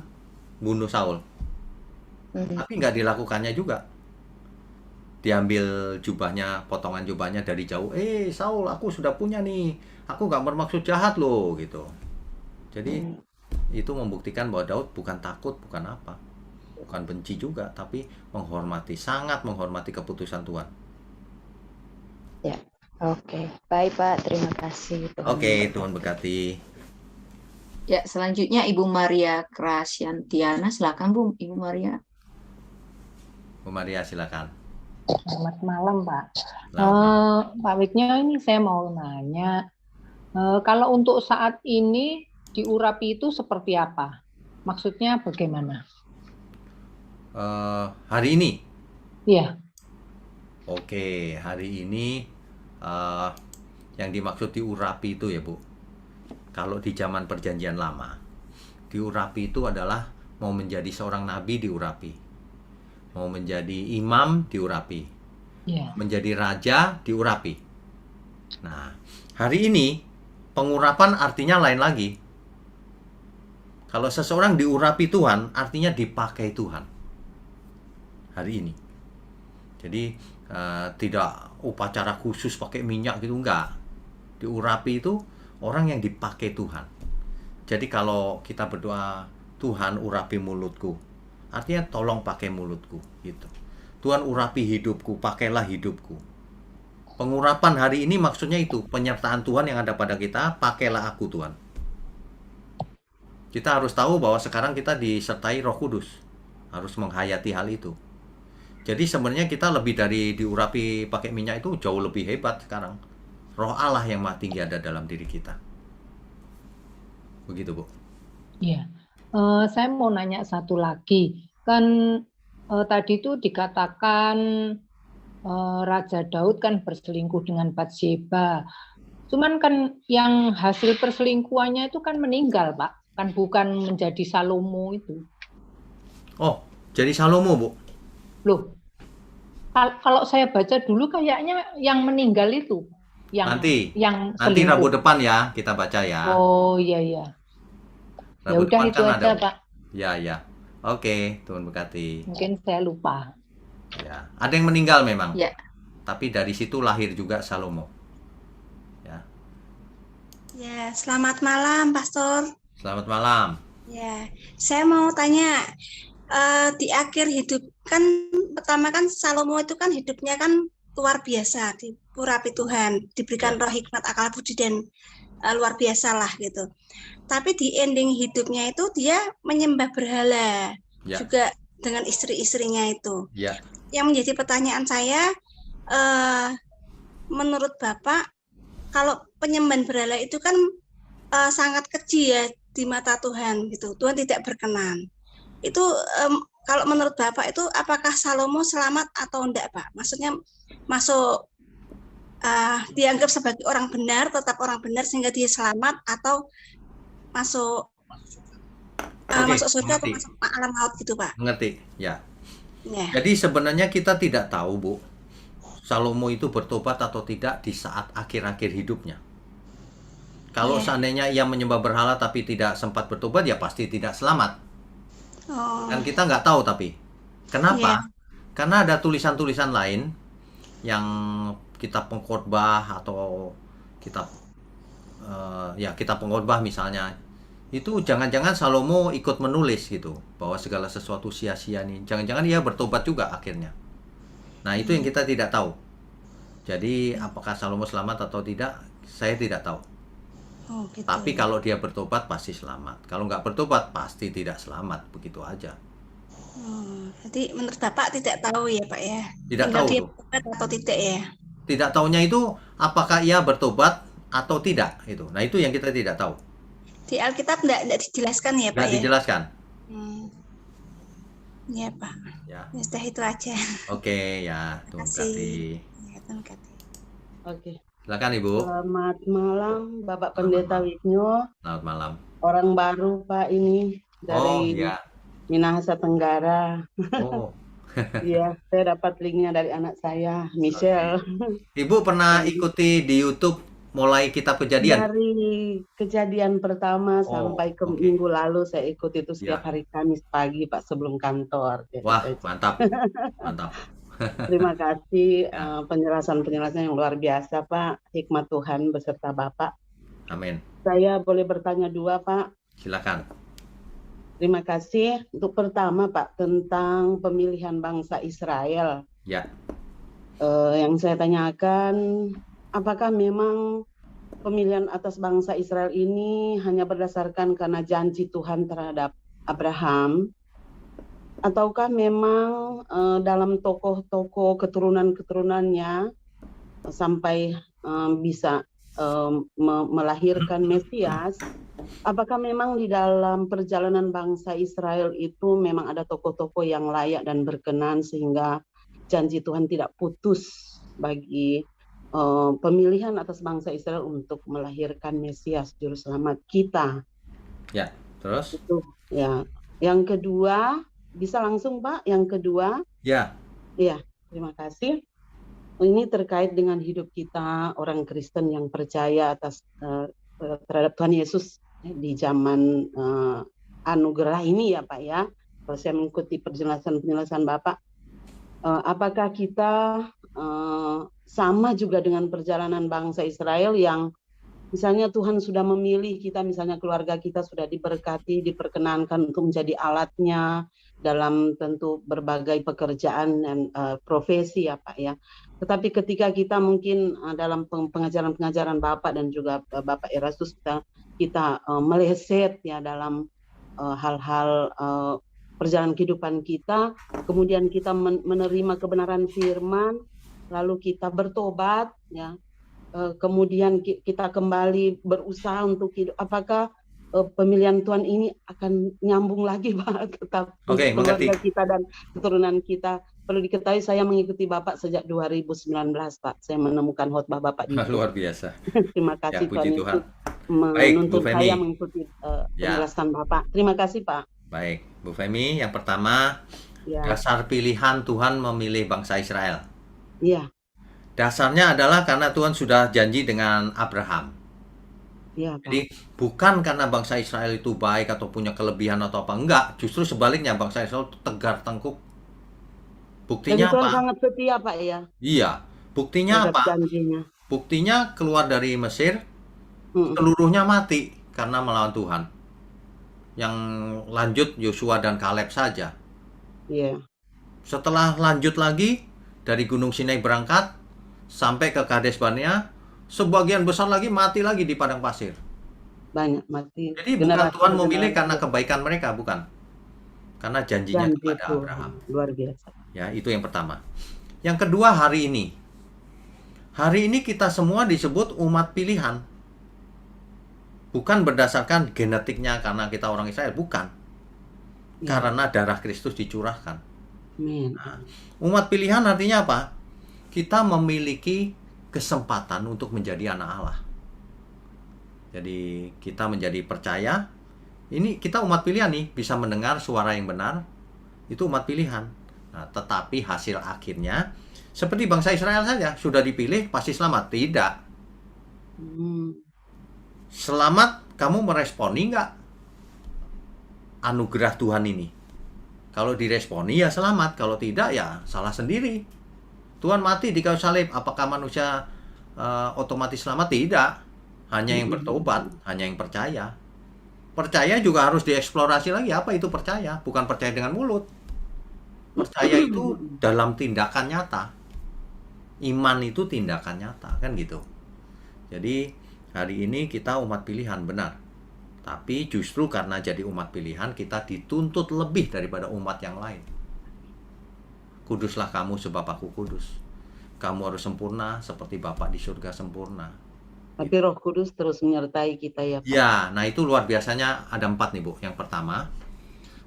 bunuh Saul. Tapi nggak dilakukannya juga. Diambil jubahnya, potongan jubahnya dari jauh. Saul, aku sudah punya nih. Aku nggak bermaksud jahat loh, gitu. Jadi itu membuktikan bahwa Daud bukan takut, bukan apa. Bukan benci juga, tapi menghormati, sangat menghormati keputusan Tuhan. Ya, oke. Baik Pak, terima kasih. Oke, Tuhan berkati. Ya, selanjutnya Ibu Maria Krasyantiana. Silakan Bu, Ibu Maria. Bu Maria, silakan. Selamat malam, Pak. Selamat. Pak Wignya, ini saya mau nanya, kalau untuk saat ini diurapi itu seperti apa? Maksudnya bagaimana? Hari ini? Iya. Oke, hari ini yang dimaksud diurapi itu ya Bu. Kalau di zaman perjanjian lama, diurapi itu adalah mau menjadi seorang nabi diurapi. Mau menjadi imam diurapi. Iya. Menjadi raja diurapi. Nah, hari ini pengurapan artinya lain lagi. Kalau seseorang diurapi Tuhan, artinya dipakai Tuhan. Hari ini. Jadi tidak upacara khusus pakai minyak gitu, enggak. Diurapi itu orang yang dipakai Tuhan. Jadi kalau kita berdoa, Tuhan urapi mulutku, artinya tolong pakai mulutku gitu. Tuhan urapi hidupku, pakailah hidupku. Pengurapan hari ini maksudnya itu, penyertaan Tuhan yang ada pada kita, pakailah aku Tuhan. Kita harus tahu bahwa sekarang kita disertai Roh Kudus. Harus menghayati hal itu. Jadi sebenarnya kita lebih dari diurapi pakai minyak itu jauh lebih hebat sekarang. Roh Allah yang Maha Tinggi ada dalam diri kita. Begitu, Bu. Iya. Saya mau nanya satu lagi. Kan tadi itu dikatakan Raja Daud kan berselingkuh dengan Batsheba. Cuman kan yang hasil perselingkuhannya itu kan meninggal, Pak. Kan bukan menjadi Salomo itu. Oh, jadi Salomo, Bu? Loh, kalau saya baca dulu kayaknya yang meninggal itu. Nanti Selingkuh. Rabu depan ya kita baca ya. Oh iya. Ya Rabu udah depan itu kan aja, ada. Pak. Ya. Oke, Tuhan berkati. Mungkin saya lupa. Ya, ada yang meninggal memang. Ya. Tapi dari situ lahir juga Salomo. Ya, selamat malam, Pastor. Selamat malam. Ya, saya mau tanya, di akhir hidup kan pertama kan Salomo itu kan hidupnya kan luar biasa, diurapi Tuhan, diberikan roh hikmat, akal budi dan luar biasa lah gitu. Tapi di ending hidupnya itu dia menyembah berhala juga dengan istri-istrinya itu. Yang menjadi pertanyaan saya, menurut Bapak, kalau penyembahan berhala itu kan sangat keji ya di mata Tuhan gitu. Tuhan tidak berkenan. Itu kalau menurut Bapak itu apakah Salomo selamat atau enggak, Pak? Maksudnya masuk dianggap sebagai orang benar, tetap orang benar sehingga dia selamat, atau masuk masuk surga atau masuk alam maut gitu, Pak? Mengerti, ya. Jadi sebenarnya kita tidak tahu, Bu, Salomo itu bertobat atau tidak di saat akhir-akhir hidupnya. Kalau seandainya ia menyembah berhala tapi tidak sempat bertobat, ya pasti tidak selamat. Kan kita nggak tahu tapi. Kenapa? Karena ada tulisan-tulisan lain yang kitab pengkhotbah atau kitab kitab pengkhotbah misalnya. Itu jangan-jangan Salomo ikut menulis gitu, bahwa segala sesuatu sia-sia nih. Jangan-jangan ia bertobat juga akhirnya. Nah, itu yang kita tidak tahu. Jadi, apakah Salomo selamat atau tidak, saya tidak tahu. Gitu. Tapi kalau dia bertobat, pasti selamat. Kalau nggak bertobat, pasti tidak selamat. Begitu aja. Jadi, menurut Bapak tidak tahu ya, Pak ya? Tidak tahu. Dia bertobat atau tidak ya? Tidak tahunya itu, apakah ia bertobat atau tidak. Itu. Nah, itu yang kita tidak tahu. Di Alkitab tidak dijelaskan ya, Pak Nggak ya? dijelaskan. Iya, Pak. Ya. Sudah itu aja. Oke, ya. Tuhan berkati. Ya, Tuhan berkati. Oke. Silakan, Ibu. Selamat malam, Bapak Pendeta Wisnu. Selamat malam. Orang baru, Pak, ini dari Minahasa Tenggara. Oh. Iya, saya dapat linknya dari anak saya, Michelle. Ibu pernah ikuti di YouTube mulai kitab Kejadian? Dari Kejadian pertama sampai ke minggu lalu saya ikut itu setiap hari Kamis pagi, Pak, sebelum kantor. Wah, mantap. Mantap. Terima kasih penjelasan-penjelasan yang luar biasa, Pak. Hikmat Tuhan beserta Bapak. Amin. Saya boleh bertanya dua, Pak? Silakan. Terima kasih. Untuk pertama, Pak, tentang pemilihan bangsa Israel. Ya. Yang saya tanyakan, apakah memang pemilihan atas bangsa Israel ini hanya berdasarkan karena janji Tuhan terhadap Abraham, ataukah memang dalam tokoh-tokoh keturunan-keturunannya sampai bisa melahirkan Mesias, apakah memang di dalam perjalanan bangsa Israel itu memang ada tokoh-tokoh yang layak dan berkenan sehingga janji Tuhan tidak putus bagi pemilihan atas bangsa Israel untuk melahirkan Mesias Juru Selamat kita? Ya, terus? Itu, ya. Yang kedua, bisa langsung, Pak? Yang kedua? Ya. Iya, terima kasih. Ini terkait dengan hidup kita orang Kristen yang percaya atas terhadap Tuhan Yesus di zaman anugerah ini ya, Pak ya. Kalau saya mengikuti penjelasan Bapak, apakah kita sama juga dengan perjalanan bangsa Israel yang misalnya Tuhan sudah memilih kita, misalnya keluarga kita sudah diberkati, diperkenankan untuk menjadi alatnya dalam tentu berbagai pekerjaan dan profesi ya Pak ya. Tetapi ketika kita mungkin dalam pengajaran-pengajaran Bapak dan juga Bapak Erastus kita meleset ya dalam hal-hal perjalanan kehidupan kita, kemudian kita menerima kebenaran firman, lalu kita bertobat, ya, kemudian kita kembali berusaha untuk hidup. Apakah pemilihan Tuhan ini akan nyambung lagi, Pak, tetap Oke, untuk keluarga mengerti. kita dan keturunan kita? Perlu diketahui saya mengikuti Bapak sejak 2019, Pak. Saya menemukan khotbah Bapak di Luar biasa. Terima Ya, kasih puji Tuhan Tuhan. itu Baik, Bu menuntut Femi. saya mengikuti Ya, penjelasan Bapak. Terima kasih, Pak. baik. Bu Femi, yang pertama, Ya, dasar pilihan Tuhan memilih bangsa Israel. iya, Dasarnya adalah karena Tuhan sudah janji dengan Abraham. iya, Pak. Jadi bukan karena bangsa Israel itu baik atau punya kelebihan atau apa, enggak. Justru sebaliknya, bangsa Israel itu tegar tengkuk. Jadi Buktinya Tuhan apa? sangat setia, Pak, ya, Iya. Buktinya terhadap apa? janjinya. Buktinya keluar dari Mesir, Mm, seluruhnya mati karena melawan Tuhan. Yang lanjut Yosua dan Kaleb saja. Iya, Setelah lanjut lagi dari Gunung Sinai berangkat sampai ke Kades Barnea, sebagian besar lagi mati lagi di padang pasir. banyak mati. Jadi bukan Generasi Tuhan per memilih generasi. karena kebaikan mereka, bukan. Karena janjinya Janji kepada Tuhan Abraham. luar biasa. Ya, itu yang pertama. Yang kedua, hari ini. Hari ini kita semua disebut umat pilihan. Bukan berdasarkan genetiknya karena kita orang Israel, bukan. Ya, Karena darah Kristus dicurahkan. amin. Nah, umat pilihan artinya apa? Kita memiliki kesempatan untuk menjadi anak Allah. Jadi kita menjadi percaya. Ini kita umat pilihan nih, bisa mendengar suara yang benar. Itu umat pilihan. Nah, tetapi hasil akhirnya seperti bangsa Israel saja, sudah dipilih pasti selamat. Tidak. Hmm, Selamat, kamu meresponi nggak anugerah Tuhan ini? Kalau diresponi ya selamat, kalau tidak ya salah sendiri. Tuhan mati di kayu salib, apakah manusia otomatis selamat? Tidak. Hanya yang bertobat, hanya yang percaya. Percaya juga harus dieksplorasi lagi, apa itu percaya? Bukan percaya dengan mulut. Percaya itu dalam tindakan nyata. Iman itu tindakan nyata, kan gitu. Jadi hari ini kita umat pilihan, benar. Tapi justru karena jadi umat pilihan, kita dituntut lebih daripada umat yang lain. Kuduslah kamu sebab aku kudus. Kamu harus sempurna seperti Bapa di surga sempurna. Tapi Roh Kudus terus menyertai kita, ya, Pak. Ya, nah itu luar biasanya ada 4 nih, Bu. Yang pertama,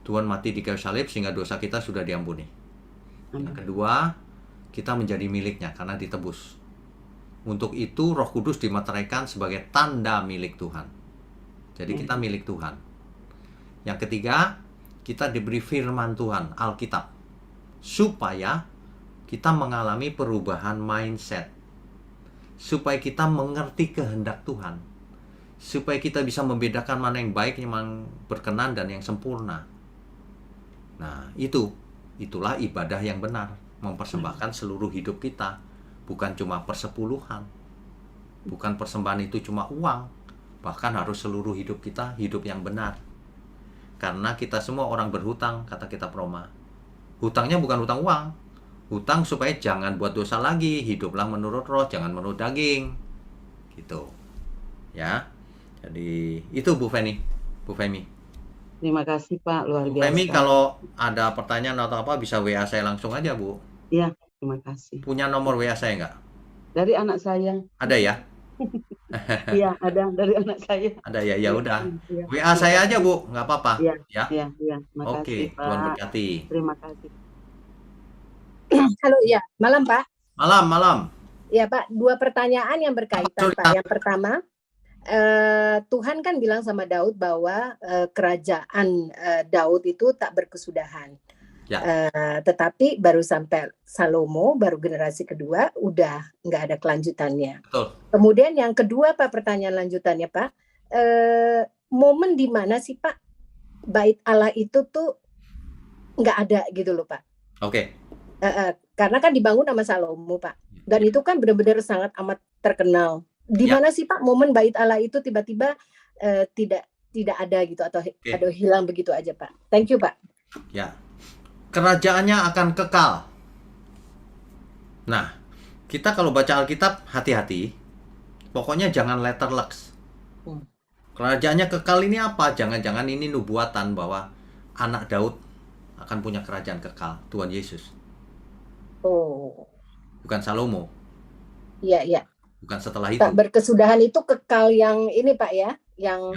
Tuhan mati di kayu salib sehingga dosa kita sudah diampuni. Yang kedua, kita menjadi miliknya karena ditebus. Untuk itu Roh Kudus dimateraikan sebagai tanda milik Tuhan. Jadi kita milik Tuhan. Yang ketiga, kita diberi firman Tuhan, Alkitab. Supaya kita mengalami perubahan mindset. Supaya kita mengerti kehendak Tuhan. Supaya kita bisa membedakan mana yang baik, yang berkenan, dan yang sempurna. Nah, itulah ibadah yang benar. Mempersembahkan seluruh hidup kita. Bukan cuma persepuluhan. Bukan persembahan itu cuma uang. Bahkan harus seluruh hidup kita, hidup yang benar. Karena kita semua orang berhutang, kata kitab Roma. Hutangnya bukan hutang uang. Hutang supaya jangan buat dosa lagi, hiduplah menurut roh, jangan menurut daging. Gitu. Ya. Jadi itu Bu Feni. Bu Femi. Terima kasih, Pak, luar Bu biasa. Femi, kalau ada pertanyaan atau apa bisa WA saya langsung aja, Bu. Iya, terima kasih. Punya nomor WA saya nggak? Dari anak saya. Ada ya? Iya, ada dari anak saya. Ada ya, ya udah. Iya, WA saya aja, Bu, nggak apa-apa. Iya, Ya. iya. Terima kasih, Oke, Tuhan Pak. berkati. Terima kasih. Halo, ya, malam Pak. Malam. Ya Pak, 2 pertanyaan yang berkaitan Pak. Yang pertama, Tuhan kan bilang sama Daud bahwa kerajaan Daud itu tak berkesudahan. Ya. Tetapi baru sampai Salomo, baru generasi kedua, udah nggak ada kelanjutannya. Betul. Kemudian yang kedua Pak, pertanyaan lanjutannya Pak, momen di mana sih Pak bait Allah itu tuh nggak ada gitu loh Pak. Oke. Karena kan dibangun sama Salomo Pak, dan itu kan benar-benar sangat amat terkenal. Di Ya. mana sih Pak momen bait Allah itu tiba-tiba tidak ada gitu atau hilang begitu aja Pak? Thank you Pak. Ya. Kerajaannya akan kekal. Nah, kita kalau baca Alkitab hati-hati. Pokoknya jangan letterlux. Kerajaannya kekal ini apa? Jangan-jangan ini nubuatan bahwa anak Daud akan punya kerajaan kekal, Tuhan Yesus. Oh, Bukan Salomo, iya, iya. bukan setelah itu. Tak berkesudahan itu kekal yang ini Pak ya, yang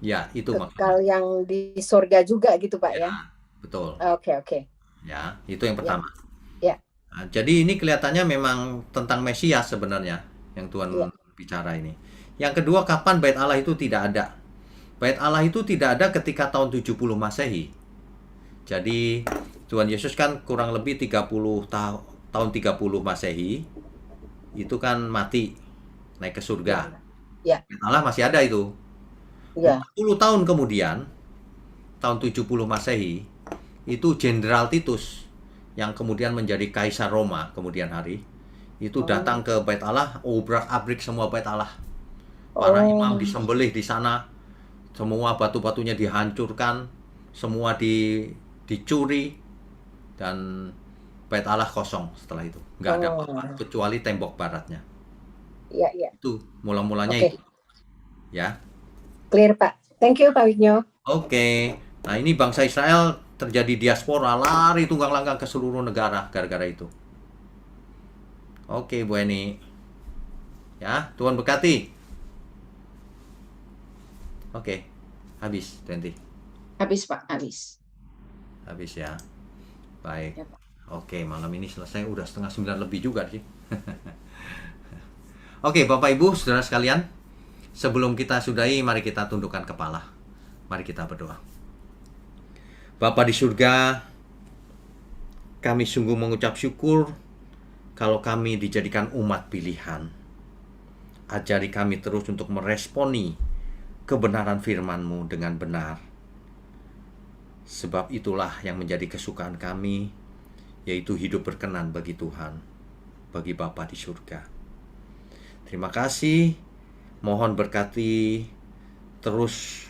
Ya, itu maksudnya. kekal yang di surga juga gitu Pak ya. Betul. Oke. Ya, itu yang pertama. Ya. Nah, jadi ini kelihatannya memang tentang Mesias sebenarnya yang Tuhan bicara ini. Yang kedua, kapan bait Allah itu tidak ada? Bait Allah itu tidak ada ketika tahun 70 Masehi. Jadi Tuhan Yesus kan kurang lebih 30 tahun 30 Masehi itu kan mati, naik ke surga. Ya. Bait Allah masih ada itu. Ya. 40 tahun kemudian, tahun 70 Masehi, itu Jenderal Titus yang kemudian menjadi Kaisar Roma kemudian hari, itu datang ke Bait Allah, obrak-abrik semua Bait Allah. Para imam disembelih di sana, semua batu-batunya dihancurkan, semua dicuri, dan Bait Allah kosong setelah itu. Nggak ada apa-apa, kecuali tembok baratnya. Iya. Itu mula-mulanya Oke. itu. Ya. Clear Pak. Thank you Pak Wignyo. Oke. Nah, ini bangsa Israel terjadi diaspora, lari tunggang langgang ke seluruh negara gara-gara itu. Oke, Bu Eni. Ya, Tuhan berkati. Oke. Habis, Tenti. Habis Pak, habis. Habis ya. Baik. Ya, Pak. Oke, malam ini selesai udah 8:30 lebih juga sih. Oke, Bapak Ibu, Saudara sekalian, sebelum kita sudahi, mari kita tundukkan kepala. Mari kita berdoa. Bapa di surga, kami sungguh mengucap syukur kalau kami dijadikan umat pilihan. Ajari kami terus untuk meresponi kebenaran firman-Mu dengan benar. Sebab itulah yang menjadi kesukaan kami, yaitu hidup berkenan bagi Tuhan, bagi Bapa di surga. Terima kasih, mohon berkati terus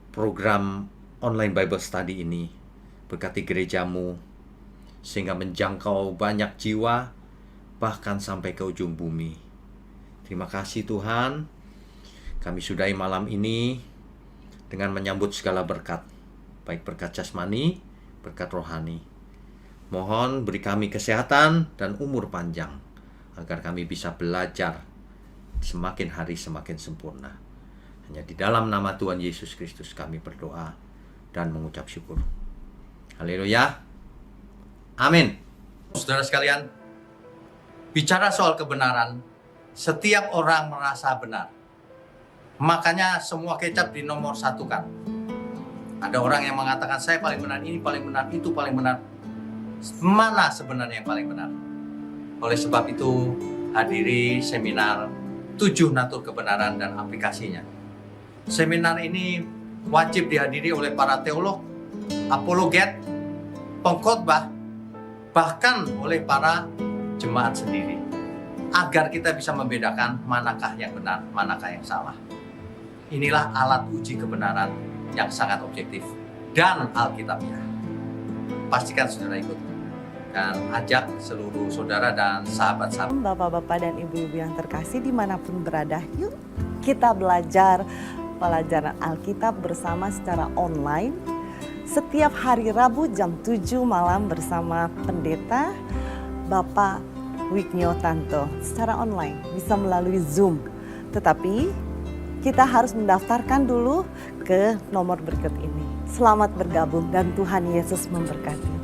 program online Bible Study ini, berkati gerejamu, sehingga menjangkau banyak jiwa, bahkan sampai ke ujung bumi. Terima kasih Tuhan, kami sudahi malam ini dengan menyambut segala berkat, baik berkat jasmani, berkat rohani. Mohon beri kami kesehatan dan umur panjang, agar kami bisa belajar semakin hari semakin sempurna. Hanya di dalam nama Tuhan Yesus Kristus kami berdoa dan mengucap syukur. Haleluya. Amin. Saudara sekalian, bicara soal kebenaran, setiap orang merasa benar. Makanya semua kecap dinomor satukan. Ada orang yang mengatakan saya paling benar, ini paling benar, itu paling benar. Mana sebenarnya yang paling benar? Oleh sebab itu, hadiri seminar 7 natur kebenaran dan aplikasinya. Seminar ini wajib dihadiri oleh para teolog, apologet, pengkhotbah, bahkan oleh para jemaat sendiri, agar kita bisa membedakan manakah yang benar, manakah yang salah. Inilah alat uji kebenaran yang sangat objektif dan alkitabiah. Pastikan saudara ikut dan ajak seluruh saudara dan sahabat-sahabat. Bapak-bapak dan ibu-ibu yang terkasih dimanapun berada, yuk kita belajar pelajaran Alkitab bersama secara online setiap hari Rabu jam 7 malam bersama Pendeta Bapak Wignyo Tanto secara online, bisa melalui Zoom. Tetapi kita harus mendaftarkan dulu ke nomor berikut ini. Selamat bergabung dan Tuhan Yesus memberkati.